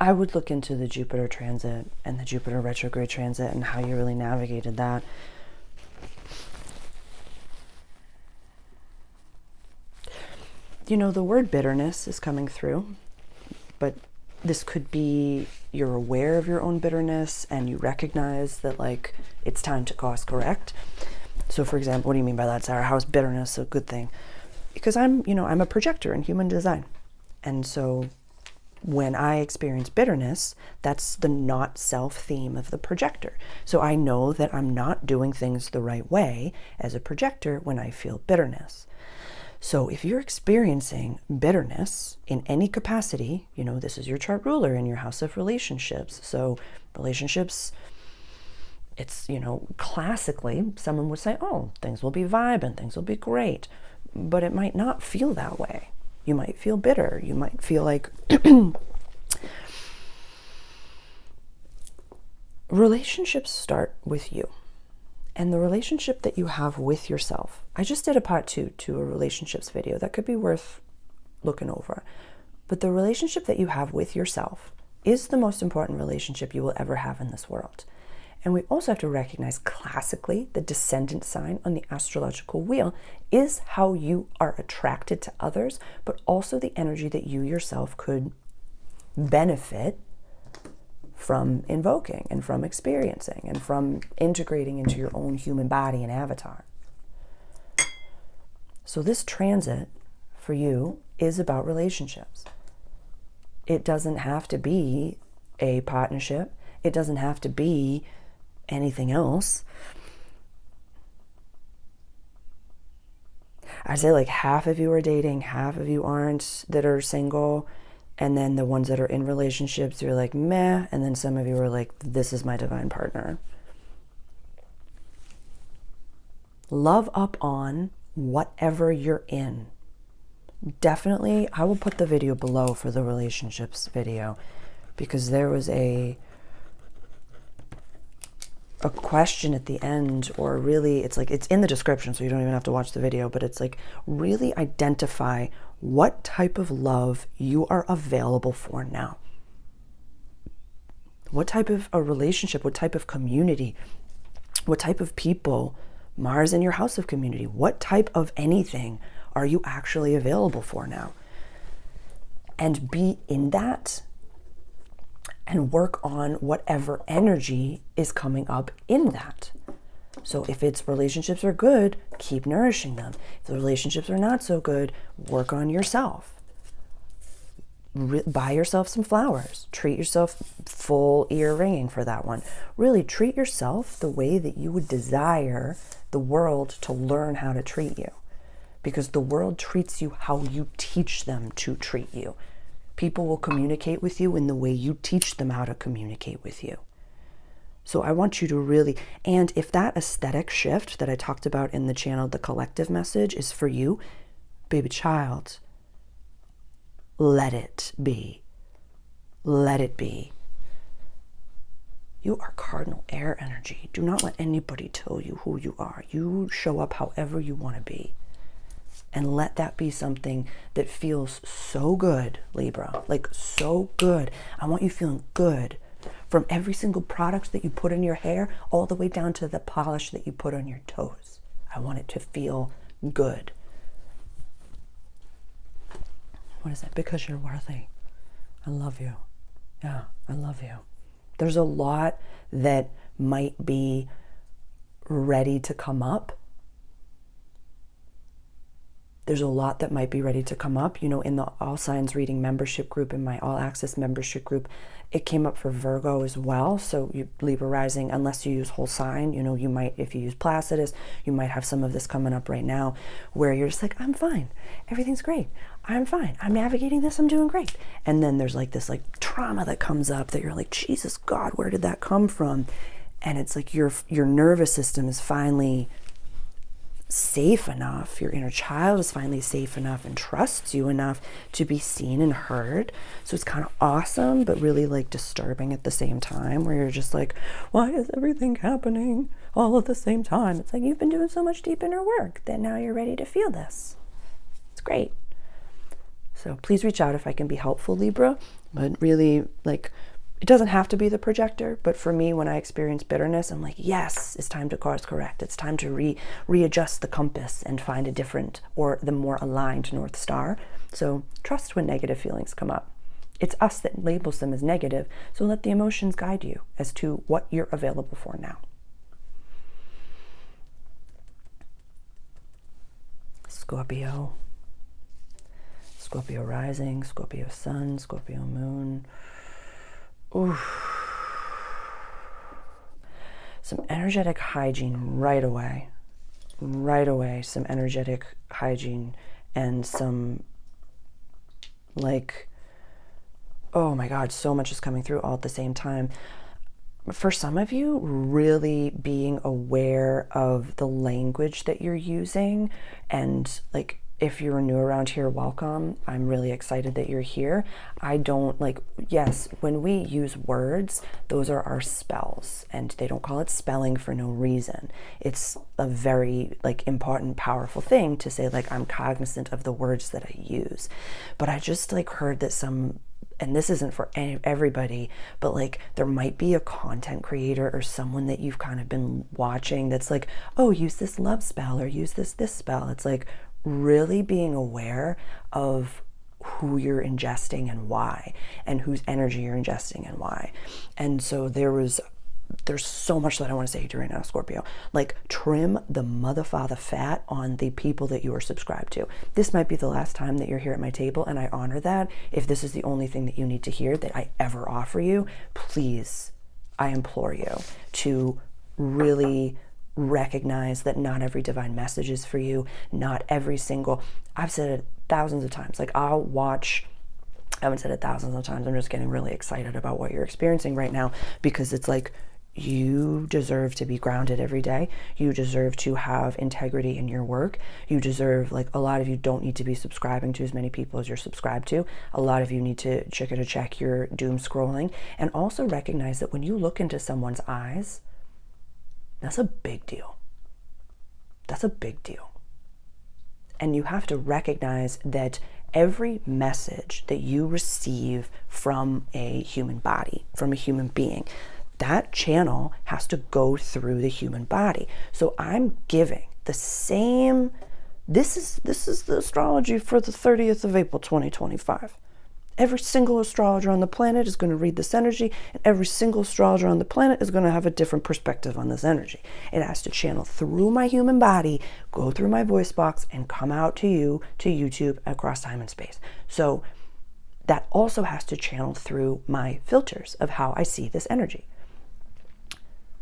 I would look into the Jupiter transit and the Jupiter retrograde transit and how you really navigated that. The word bitterness is coming through, but this could be you're aware of your own bitterness and you recognize that it's time to course correct. So for example, what do you mean by that, Sarah? How is bitterness a good thing? Because I'm a projector in human design. And so when I experience bitterness, that's the not self theme of the projector. So I know that I'm not doing things the right way as a projector when I feel bitterness. So if you're experiencing bitterness in any capacity, this is your chart ruler in your house of relationships. So relationships, it's, classically someone would say, oh, things will be vibing, things will be great, but it might not feel that way. You might feel bitter. You might feel like relationships start with you. And the relationship that you have with yourself. I just did a part 2 to a relationships video that could be worth looking over. But the relationship that you have with yourself is the most important relationship you will ever have in this world. And we also have to recognize classically the descendant sign on the astrological wheel is how you are attracted to others, but also the energy that you yourself could benefit from invoking and from experiencing and from integrating into your own human body and avatar. So this transit for you is about relationships. It doesn't have to be a partnership. It doesn't have to be anything else. I'd say like half of you are dating, half of you aren't, that are single. And then the ones that are in relationships, you're like, meh. And then some of you are like, this is my divine partner. Love up on whatever you're in. Definitely, I will put the video below for the relationships video, because there was a question at the end, or really, it's like, it's in the description, so you don't even have to watch the video, but it's like, really identify what type of love you are available for now. What type of a relationship, what type of community, what type of people, Mars in your house of community, what type of anything are you actually available for now? And be in that and work on whatever energy is coming up in that. So if it's relationships are good, keep nourishing them. If the relationships are not so good, work on yourself. Buy yourself some flowers. Treat yourself, full ear ringing for that one. Really treat yourself the way that you would desire the world to learn how to treat you. Because the world treats you how you teach them to treat you. People will communicate with you in the way you teach them how to communicate with you. So I want you to really, and if that aesthetic shift that I talked about in the channel, the collective message, is for you, baby child, let it be. Let it be. You are cardinal air energy. Do not let anybody tell you who you are. You show up however you want to be. And let that be something that feels so good, Libra, like so good. I want you feeling good from every single product that you put in your hair, all the way down to the polish that you put on your toes. I want it to feel good. What is it? Because you're worthy. I love you. Yeah, I love you. There's a lot that might be ready to come up. There's a lot that might be ready to come up. You know, in the All Signs Reading membership group, in my All Access membership group, it came up for Virgo as well. So you Libra rising, unless you use whole sign, you know, you might, if you use Placidus, you might have some of this coming up right now where you're just like, I'm fine. Everything's great. I'm fine. I'm navigating this. I'm doing great. And then there's like this like trauma that comes up that you're like, Jesus God, where did that come from? And it's like your nervous system is finally safe enough, your inner child is finally safe enough and trusts you enough to be seen and heard. So it's kind of awesome, but really like disturbing at the same time, where you're just like, why is everything happening all at the same time? It's like, you've been doing so much deep inner work that now you're ready to feel this. It's great. So please reach out if I can be helpful, Libra. But really, like, it doesn't have to be the projector, but for me, when I experience bitterness, I'm like, yes, it's time to course correct. It's time to readjust the compass and find a different, or the more aligned North Star. So trust when negative feelings come up. It's us that labels them as negative, so let the emotions guide you as to what you're available for now. Scorpio. Scorpio rising, Scorpio sun, Scorpio moon. Oof. Some energetic hygiene right away. Right away, some energetic hygiene and some, like, oh my God, so much is coming through all at the same time. For some of you, really being aware of the language that you're using, and like, if you're new around here, welcome. I'm really excited that you're here. I don't like, yes, when we use words, those are our spells, and they don't call it spelling for no reason. It's a very like important, powerful thing to say, like, I'm cognizant of the words that I use. But I just like heard that some and this isn't for everybody, but like there might be a content creator or someone that you've kind of been watching that's like, oh, use this love spell or use this spell. It's like really being aware of who you're ingesting and why, and whose energy you're ingesting and why. And so there's so much that I want to say to you right now, Scorpio. Like, trim the motherfather fat on the people that you are subscribed to. This might be the last time that you're here at my table, and I honor that. If this is the only thing that you need to hear that I ever offer you, please, I implore you to really recognize that not every divine message is for you. Not every single, I've said it thousands of times, like I haven't said it thousands of times, I'm just getting really excited about what you're experiencing right now, because it's like, you deserve to be grounded every day. You deserve to have integrity in your work. You deserve, like, a lot of you don't need to be subscribing to as many people as you're subscribed to. A lot of you need to check your doom scrolling, and also recognize that when you look into someone's eyes, that's a big deal. That's a big deal. And you have to recognize that every message that you receive from a human body, from a human being, that channel has to go through the human body. So I'm giving the same, this is the astrology for the 30th of April 2025. Every single astrologer on the planet is going to read this energy, and every single astrologer on the planet is going to have a different perspective on this energy. It has to channel through my human body, go through my voice box, and come out to you, to YouTube, across time and space. So that also has to channel through my filters of how I see this energy.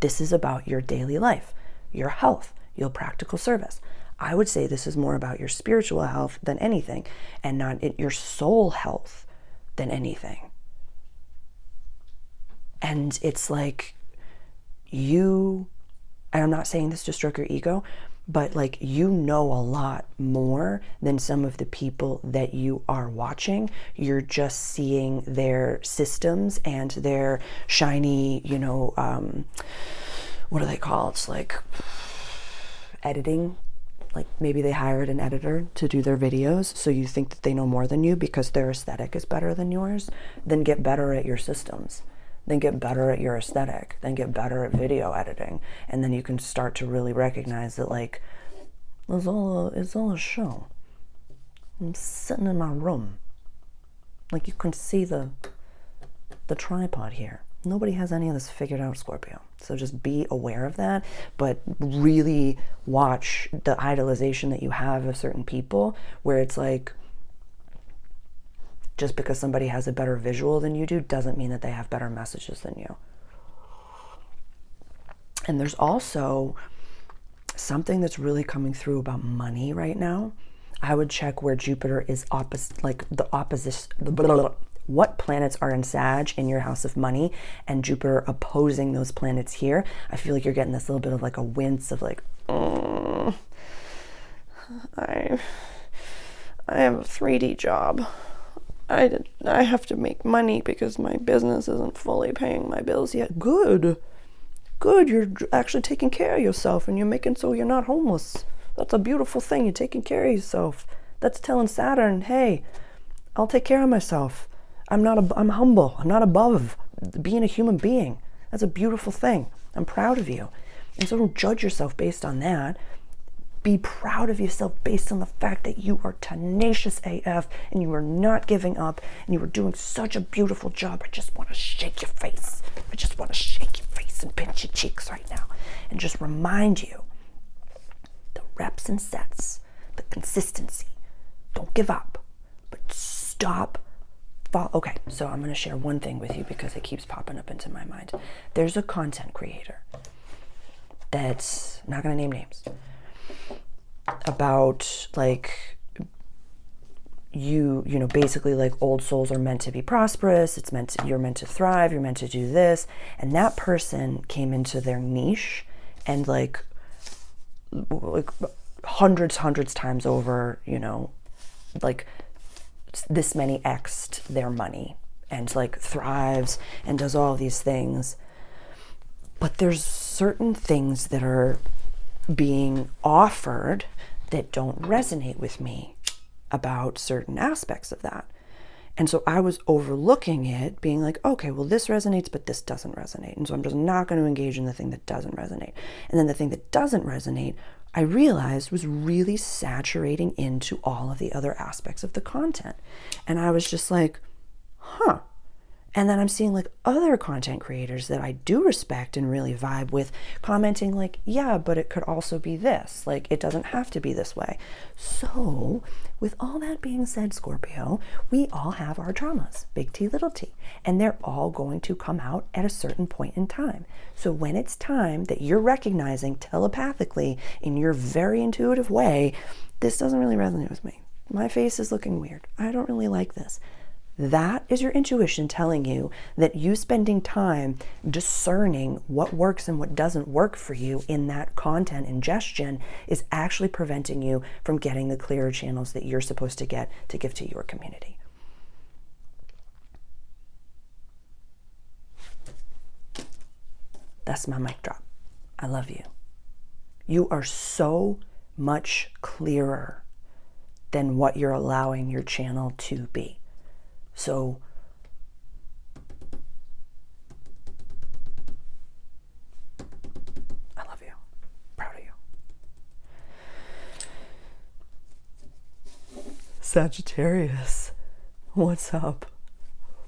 This is about your daily life, your health, your practical service. I would say this is more about your spiritual health than anything, and not your soul health than anything. And it's like and I'm not saying this to stroke your ego, but like, you know a lot more than some of the people that you are watching. You're just seeing their systems and their shiny, what do they call it? It's like editing. Like, maybe they hired an editor to do their videos, so you think that they know more than you because their aesthetic is better than yours. Then get better at your systems. Then get better at your aesthetic. Then get better at video editing. And then you can start to really recognize that, like, it's all a show. I'm sitting in my room. Like, you can see the tripod here. Nobody has any of this figured out, Scorpio. So just be aware of that, but really watch the idolization that you have of certain people, where it's like, just because somebody has a better visual than you do doesn't mean that they have better messages than you. And there's also something that's really coming through about money right now. I would check where Jupiter is opposite, like the opposite, what planets are in Sag in your house of money, and Jupiter opposing those planets here. I feel like you're getting this little bit of like a wince of like, I have a 3D job. I have to make money because my business isn't fully paying my bills yet. Good. You're actually taking care of yourself, and you're making so you're not homeless. That's a beautiful thing. You're taking care of yourself. That's telling Saturn, hey, I'll take care of myself. I'm humble. I'm not above being a human being. That's a beautiful thing. I'm proud of you. And so don't judge yourself based on that. Be proud of yourself based on the fact that you are tenacious AF, and you are not giving up, and you are doing such a beautiful job. I just want to shake your face. I just want to shake your face and pinch your cheeks right now, and just remind you, the reps and sets, the consistency. Don't give up, but stop. Okay, so I'm going to share one thing with you because it keeps popping up into my mind. There's a content creator that's, I'm not going to name names, about like, you know, basically like old souls are meant to be prosperous. You're meant to thrive. You're meant to do this. And that person came into their niche and like hundreds times over, you know, like this many X'd their money and like thrives and does all these things. But there's certain things that are being offered that don't resonate with me about certain aspects of that. And so I was overlooking it, being like, okay, well, this resonates, but this doesn't resonate. And so I'm just not going to engage in the thing that doesn't resonate. And then the thing that doesn't resonate, I realized was really saturating into all of the other aspects of the content. And I was just like, huh. And then I'm seeing like other content creators that I do respect and really vibe with commenting like, yeah, but it could also be this. Like, it doesn't have to be this way. So with all that being said, Scorpio, we all have our traumas, big T, little t, and they're all going to come out at a certain point in time. So when it's time that you're recognizing telepathically in your very intuitive way, this doesn't really resonate with me. My face is looking weird. I don't really like this. That is your intuition telling you that you spending time discerning what works and what doesn't work for you in that content ingestion is actually preventing you from getting the clearer channels that you're supposed to get to give to your community. That's my mic drop. I love you. You are so much clearer than what you're allowing your channel to be. So I love you. Proud of you. Sagittarius, what's up?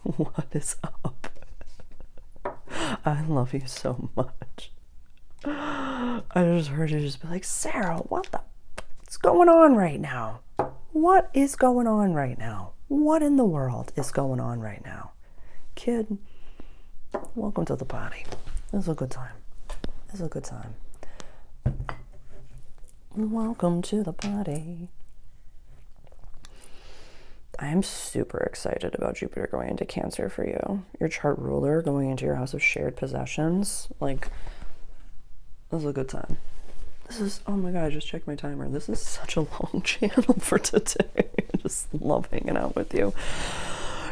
What is up? I love you so much. I just heard you just be like, Sarah, what's going on right now? What is going on right now? What in the world is going on right now? Kid, welcome to the party. This is a good time. This is a good time. Welcome to the party. I am super excited about Jupiter going into Cancer for you. Your chart ruler going into your house of shared possessions. Like, this is a good time. This is, oh my God, I just checked my timer. This is such a long channel for today. I just love hanging out with you.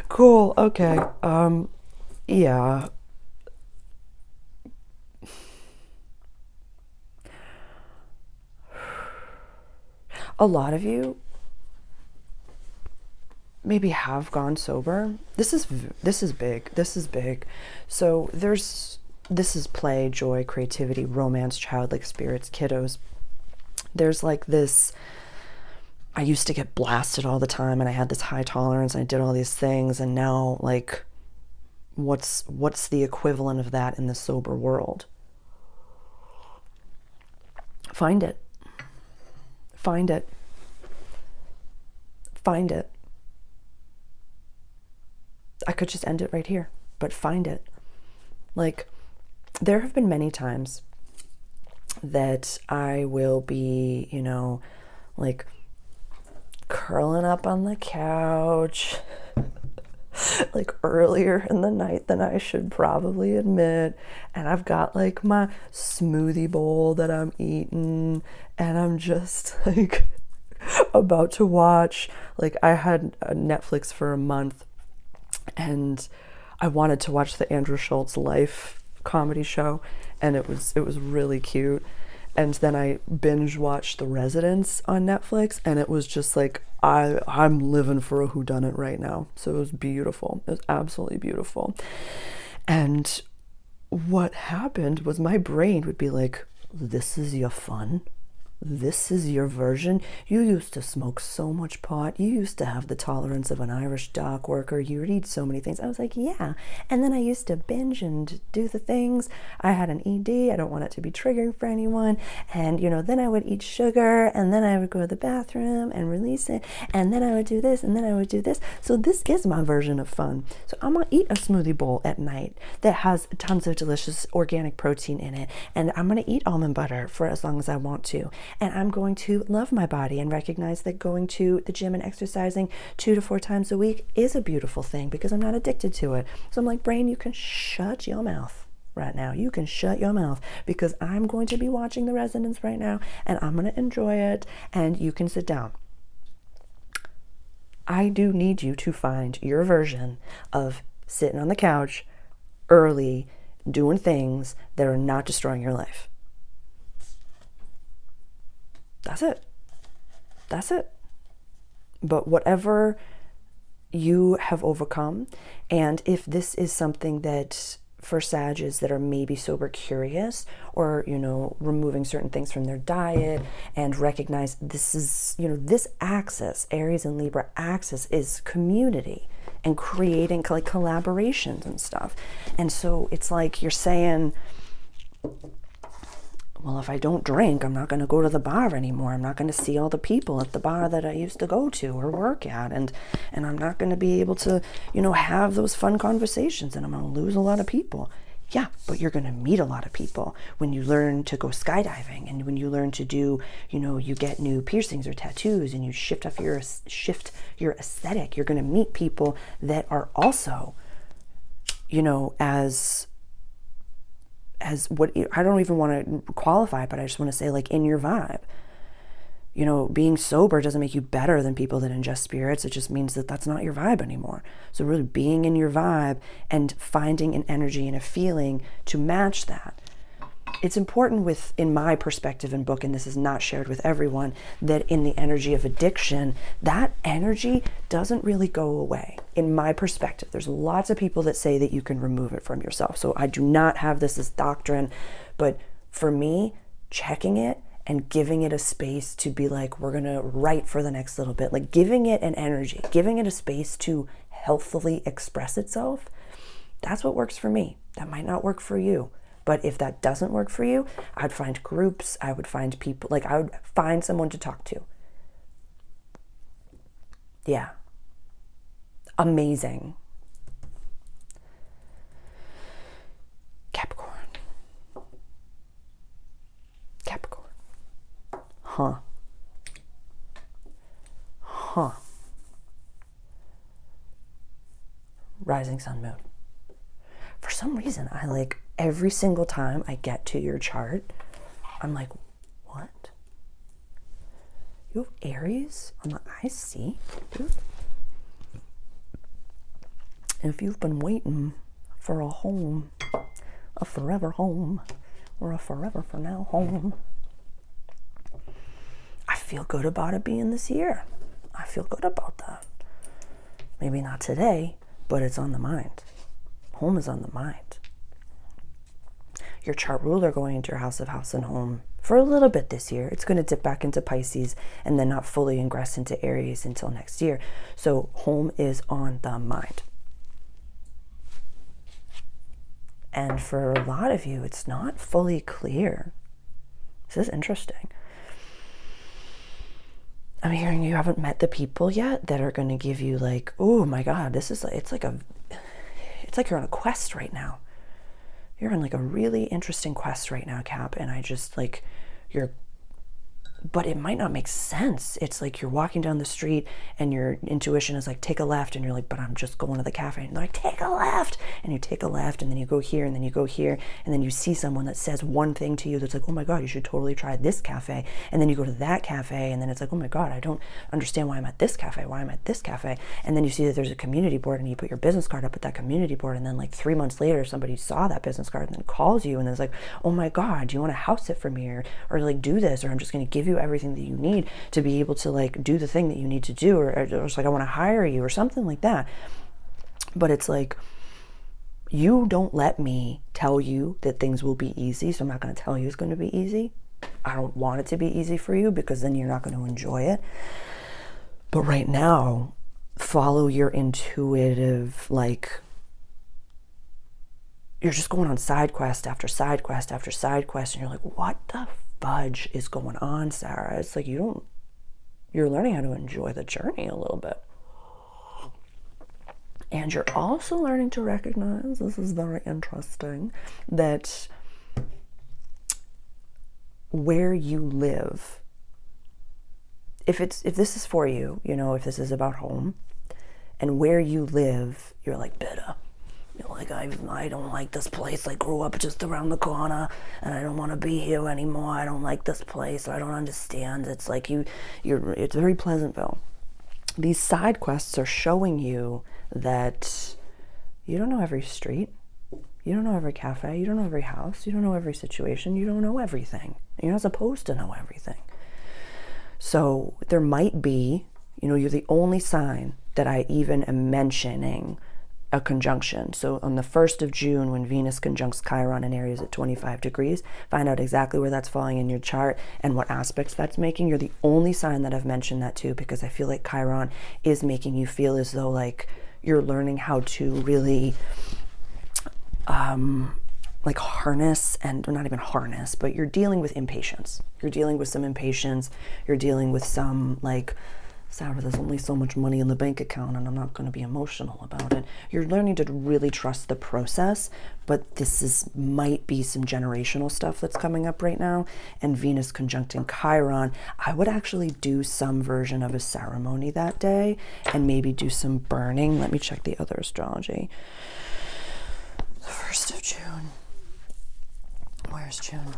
Cool, okay. Yeah. A lot of you maybe have gone sober. This is big. This is big. So this is play, joy, creativity, romance, childlike spirits, kiddos. There's like this, I used to get blasted all the time and I had this high tolerance and I did all these things, and now like what's the equivalent of that in the sober world? Find it. Find it. Find it. I could just end it right here, but find it. Like, there have been many times that I will be, like curling up on the couch, like earlier in the night than I should probably admit. And I've got like my smoothie bowl that I'm eating, and I'm just like about to watch. Like, I had Netflix for a month and I wanted to watch the Andrew Schultz Life comedy show, and it was really cute. And then I binge watched The Residence on Netflix, and it was just like I'm living for a whodunit right now. So it was beautiful. It was absolutely beautiful. And what happened was my brain would be like, this is your fun? This is your version? You used to smoke so much pot. You used to have the tolerance of an Irish dock worker. You would eat so many things. I was like, yeah. And then I used to binge and do the things. I had an ED. I don't want it to be triggering for anyone. And, then I would eat sugar, and then I would go to the bathroom and release it. And then I would do this, and then I would do this. So this is my version of fun. So I'm going to eat a smoothie bowl at night that has tons of delicious organic protein in it. And I'm going to eat almond butter for as long as I want to. And I'm going to love my body and recognize that going to the gym and exercising 2 to 4 times a week is a beautiful thing because I'm not addicted to it. So I'm like, brain, you can shut your mouth right now. You can shut your mouth because I'm going to be watching The Residence right now and I'm going to enjoy it, and you can sit down. I do need you to find your version of sitting on the couch early, doing things that are not destroying your life. That's it. That's it. But whatever you have overcome. And if this is something that for Sages that are maybe sober curious, or, you know, removing certain things from their diet and recognize this is, you know, this axis, Aries and Libra axis, is community and creating like collaborations and stuff. And so it's like you're saying, well, if I don't drink, I'm not going to go to the bar anymore. I'm not going to see all the people at the bar that I used to go to or work at. And I'm not going to be able to, you know, have those fun conversations, and I'm going to lose a lot of people. Yeah, but you're going to meet a lot of people when you learn to go skydiving, and when you learn to do, you know, you get new piercings or tattoos, and you shift your aesthetic. You're going to meet people that are also, you know, as what, I don't even want to qualify, but I just want to say, like, in your vibe. You know, being sober doesn't make you better than people that ingest spirits. It just means that that's not your vibe anymore. So really being in your vibe and finding an energy and a feeling to match that. It's important in my perspective and book, and this is not shared with everyone, that in the energy of addiction, that energy doesn't really go away. In my perspective, there's lots of people that say that you can remove it from yourself. So I do not have this as doctrine, but for me, checking it and giving it a space to be like, we're going to write for the next little bit, like giving it an energy, giving it a space to healthily express itself, that's what works for me. That might not work for you. But if that doesn't work for you, I'd find groups, I would find people, like I would find someone to talk to. Yeah. Amazing. Capricorn. Capricorn. Huh. Rising sun, moon. For some reason, I like every single time I get to your chart, I'm like, what? You have Aries on the IC? Dude. If you've been waiting for a home, a forever home, or a forever for now home, I feel good about it being this year. I feel good about that. Maybe not today, but it's on the mind. Home is on the mind. Your chart ruler going into your house and home for a little bit this year. It's going to dip back into Pisces and then not fully ingress into Aries until next year. So home is on the mind. And for a lot of you, it's not fully clear. This is interesting. I'm hearing you haven't met the people yet that are going to give you like, oh my God, this is, it's like you're on a quest right now. You're on like a really interesting quest right now, Cap. And I just like, but it might not make sense. It's like you're walking down the street and your intuition is like, take a left. And you're like, but I'm just going to the cafe. And they're like, take a left. And you take a left, and then you go here, and then you go here. And then you see someone that says one thing to you that's like, oh my God, you should totally try this cafe. And then you go to that cafe, and then it's like, oh my God, I don't understand why I'm at this cafe. Why I'm at this cafe. And then you see that there's a community board, and you put your business card up at that community board. And then like 3 months later, somebody saw that business card and then calls you. And then it's like, oh my God, do you want to house it for me? Or like do this, or I'm just going to give you everything that you need to be able to like do the thing that you need to do, or it's like I want to hire you or something like that. But it's like, you don't let me tell you that things will be easy, so I'm not going to tell you it's going to be easy. I don't want it to be easy for you, because then you're not going to enjoy it. But right now, follow your intuitive, like, you're just going on side quest after side quest after side quest, and you're like, what the fudge is going on, Sarah? It's like you're learning how to enjoy the journey a little bit. And you're also learning to recognize, this is very interesting, that where you live, if this is for you, you know, if this is about home, and where you live, you're like bitter. You're like, I don't like this place. I grew up just around the corner, and I don't want to be here anymore. I don't like this place. I don't understand. It's like it's very Pleasantville. These side quests are showing you that you don't know every street. You don't know every cafe. You don't know every house. You don't know every situation. You don't know everything. You're not supposed to know everything. So there might be, you know, you're the only sign that I even am mentioning a conjunction. So on the 1st of June, when Venus conjuncts Chiron in Aries at 25 degrees, find out exactly where that's falling in your chart and what aspects that's making. You're the only sign that I've mentioned that to, because I feel like Chiron is making you feel as though like you're learning how to really like harness, and not even harness, but you're dealing with impatience. You're dealing with some impatience. You're dealing with some like, Sarah, there's only so much money in the bank account and I'm not going to be emotional about it. You're learning to really trust the process, but this might be some generational stuff that's coming up right now. And Venus conjuncting Chiron, I would actually do some version of a ceremony that day and maybe do some burning. Let me check the other astrology. The 1st of June. Where's June?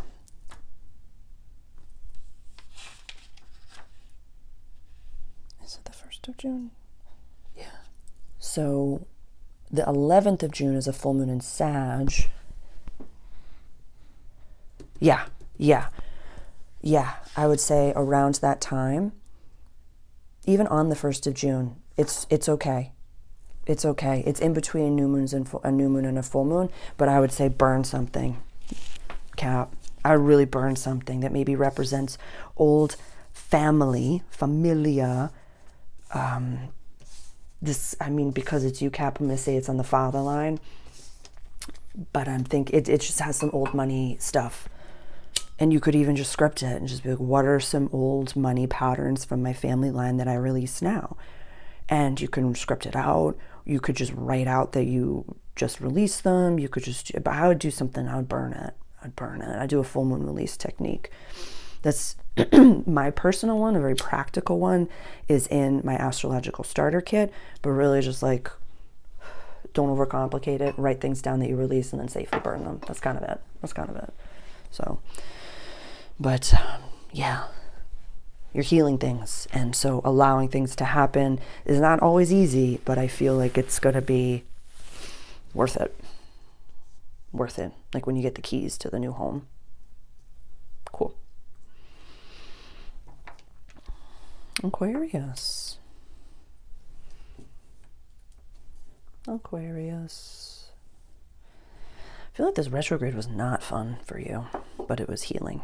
Is it the 1st of June? Yeah. So the 11th of June is a full moon in Sag. Yeah. I would say around that time, even on the 1st of June, it's okay. It's okay. It's in between new moons and a new moon and a full moon, but I would say burn something. Cap. I really burn something that maybe represents old familia. Because it's you, Cap, I'm going to say it's on the father line, but I'm thinking it just has some old money stuff. And you could even just script it and just be like, what are some old money patterns from my family line that I release now? And you can script it out. You could just write out that you just release them. You could just, but I would do something, I would burn it. I do a full moon release technique. That's my personal one, a very practical one, is in my Astrological Starter Kit, but really just like, don't overcomplicate it, write things down that you release and then safely burn them. That's kind of it. So, but yeah, you're healing things. And so allowing things to happen is not always easy, but I feel like it's going to be worth it. Like when you get the keys to the new home. Cool. Aquarius. I feel like this retrograde was not fun for you, but it was healing.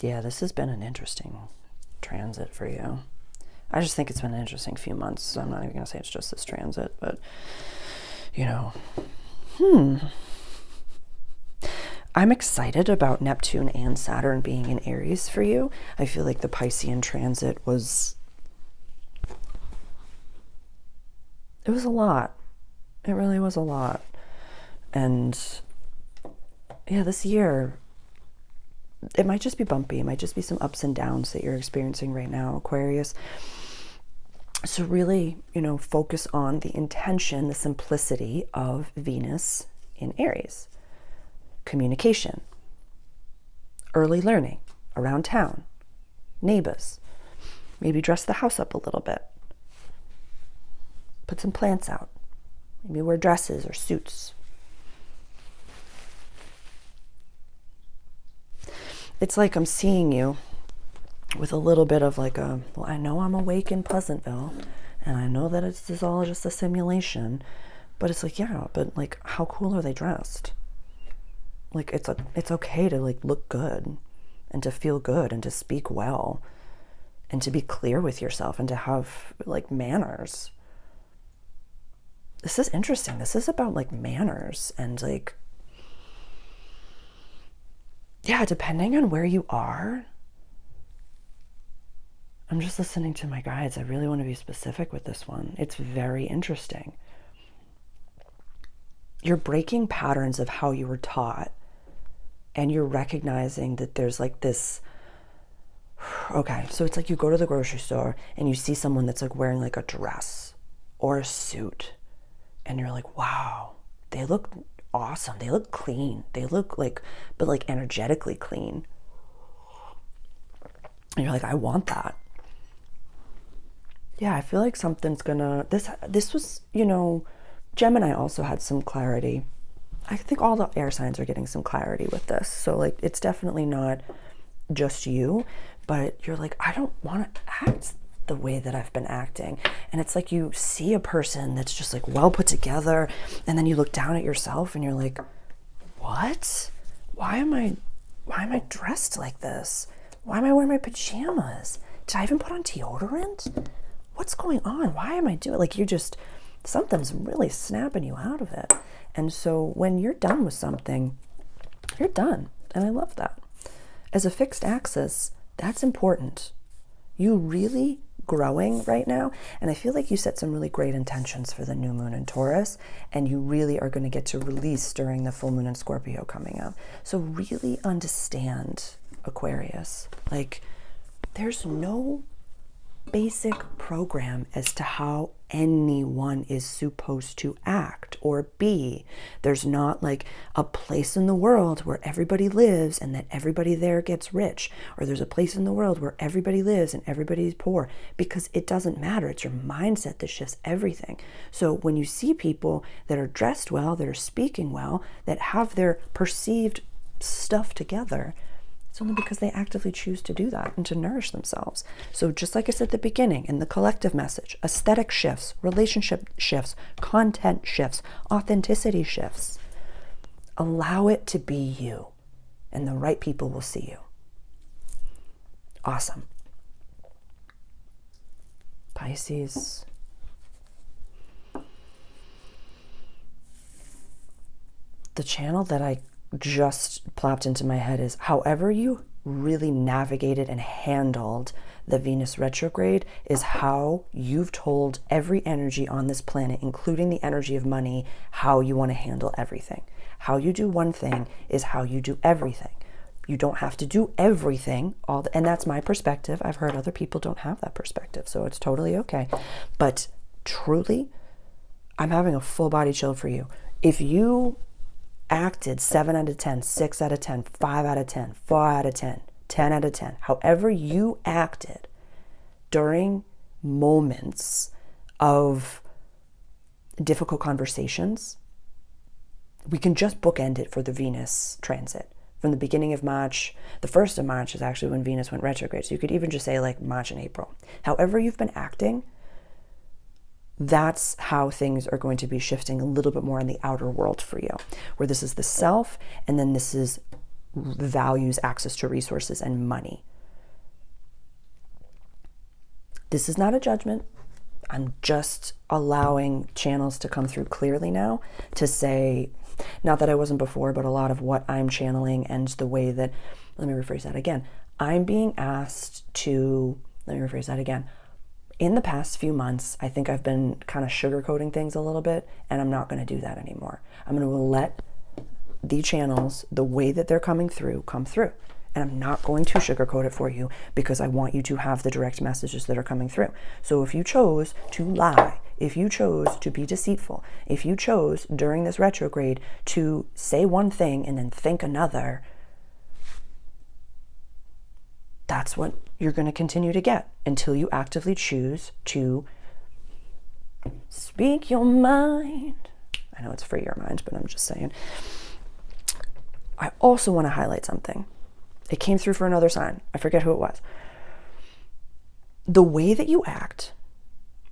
Yeah, this has been an interesting transit for you. I just think it's been an interesting few months, so I'm not even going to say it's just this transit, but, you know, I'm excited about Neptune and Saturn being in Aries for you. I feel like the Piscean transit it was a lot. It really was a lot. And yeah, this year, it might just be bumpy. It might just be some ups and downs that you're experiencing right now, Aquarius. So really, focus on the intention, the simplicity of Venus in Aries. Communication, early learning, around town, neighbors. Maybe dress the house up a little bit. Put some plants out. Maybe wear dresses or suits. It's like I'm seeing you with a little bit of like I know I'm awake in Pleasantville, and I know that it's all just a simulation, but it's like, yeah, but like, how cool are they dressed? Like, it's okay to like look good and to feel good and to speak well and to be clear with yourself and to have like manners. This is interesting. This is about like manners and like, yeah, depending on where you are. I'm just listening to my guides. I really want to be specific with this one. It's very interesting. You're breaking patterns of how you were taught, and you're recognizing that there's like this, okay, so it's like you go to the grocery store and you see someone that's like wearing like a dress or a suit, and you're like, wow, they look awesome. They look clean. They look like, but like energetically clean. And you're like, I want that. Yeah, I feel like something's gonna, this was, Gemini also had some clarity. I think all the air signs are getting some clarity with this. So like, it's definitely not just you, but you're like, I don't want to act the way that I've been acting. And it's like you see a person that's just like well put together, and then you look down at yourself and you're like, what? Why am I dressed like this? Why am I wearing my pajamas? Did I even put on deodorant? What's going on? Why am I doing, like, you just, something's really snapping you out of it. And so when you're done with something, you're done. And I love that. As a fixed axis, that's important. You really growing right now, and I feel like you set some really great intentions for the new moon in Taurus, and you really are going to get to release during the full moon in Scorpio coming up. So really understand, Aquarius, like, there's no basic program as to how anyone is supposed to act or be. There's not like a place in the world where everybody lives and that everybody there gets rich, or there's a place in the world where everybody lives and everybody's poor, because it doesn't matter. It's your mindset that shifts everything. So when you see people that are dressed well, that are speaking well, that have their perceived stuff together, it's only because they actively choose to do that and to nourish themselves. So just like I said at the beginning, in the collective message, aesthetic shifts, relationship shifts, content shifts, authenticity shifts. Allow it to be you, and the right people will see you. Awesome. Pisces. The channel that I just plopped into my head is, however you really navigated and handled the Venus retrograde is how you've told every energy on this planet, including the energy of money, how you want to handle everything. How you do one thing is how you do everything. You don't have to do everything, and that's my perspective. I've heard other people don't have that perspective, so it's totally okay. But truly, I'm having a full body chill for you. If you acted 7 out of 10, 6 out of 10, 5 out of 10, 4 out of 10, 10 out of 10, however you acted during moments of difficult conversations, we can just bookend it for the Venus transit. From the beginning of March, the 1st of March is actually when Venus went retrograde. So you could even just say like March and April. However you've been acting, that's how things are going to be shifting a little bit more in the outer world for you, where this is the self, and then this is values, access to resources, and money. This is not a judgment. I'm just allowing channels to come through clearly now to say, not that I wasn't before, but a lot of what I'm channeling and the way that, let me rephrase that again. I'm being asked to, let me rephrase that again. In the past few months, I think I've been kind of sugarcoating things a little bit, and I'm not going to do that anymore. I'm going to let the channels, the way that they're coming through, come through. And I'm not going to sugarcoat it for you because I want you to have the direct messages that are coming through. So if you chose to lie, if you chose to be deceitful, if you chose during this retrograde to say one thing and then think another, that's what you're going to continue to get until you actively choose to speak your mind. I know it's free your mind, but I'm just saying. I also want to highlight something. It came through for another sign. I forget who it was. The way that you act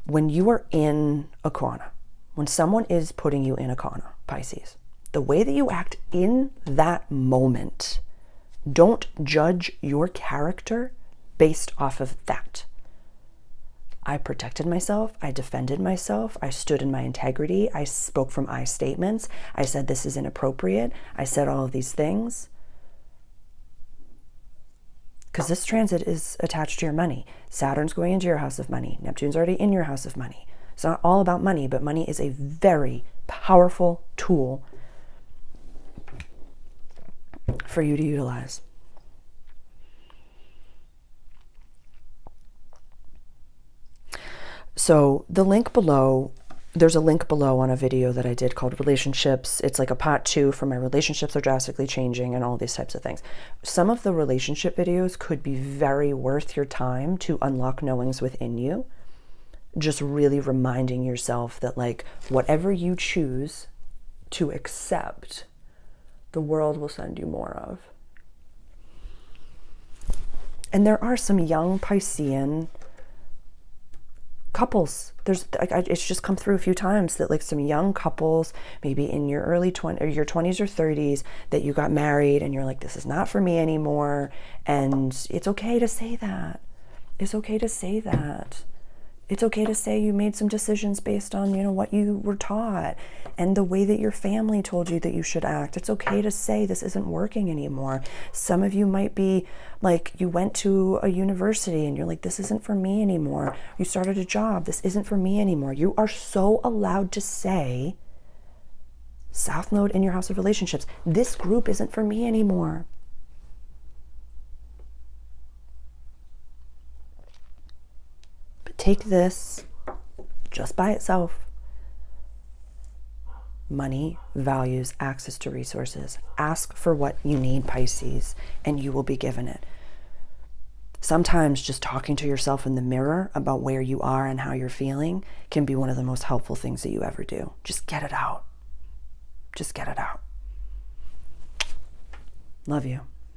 when you are in a corner, when someone is putting you in a corner, Pisces, the way that you act in that moment, don't judge your character based off of that. I protected myself. I defended myself. I stood in my integrity. I spoke from I statements. I said this is inappropriate. I said all of these things. Because this transit is attached to your money. Saturn's going into your house of money. Neptune's already in your house of money. It's not all about money, but money is a very powerful tool for you to utilize. So the link below, there's a link below on a video that I did called Relationships. It's like a part 2 for my relationships are drastically changing and all these types of things. Some of the relationship videos could be very worth your time to unlock knowings within you. Just really reminding yourself that like whatever you choose to accept, the world will send you more of. And there are some young Piscean couples. It's just come through a few times that like some young couples, maybe in your early 20s or your 20s or 30s, that you got married and you're like, this is not for me anymore. And it's okay to say that. It's okay to say that. It's okay to say you made some decisions based on, you know, what you were taught and the way that your family told you that you should act. It's okay to say this isn't working anymore. Some of you might be like, you went to a university and you're like, this isn't for me anymore. You started a job, this isn't for me anymore. You are so allowed to say, South Node in your house of relationships, this group isn't for me anymore. Take this just by itself. Money, values, access to resources. Ask for what you need, Pisces, and you will be given it. Sometimes just talking to yourself in the mirror about where you are and how you're feeling can be one of the most helpful things that you ever do. Just get it out. Just get it out. Love you.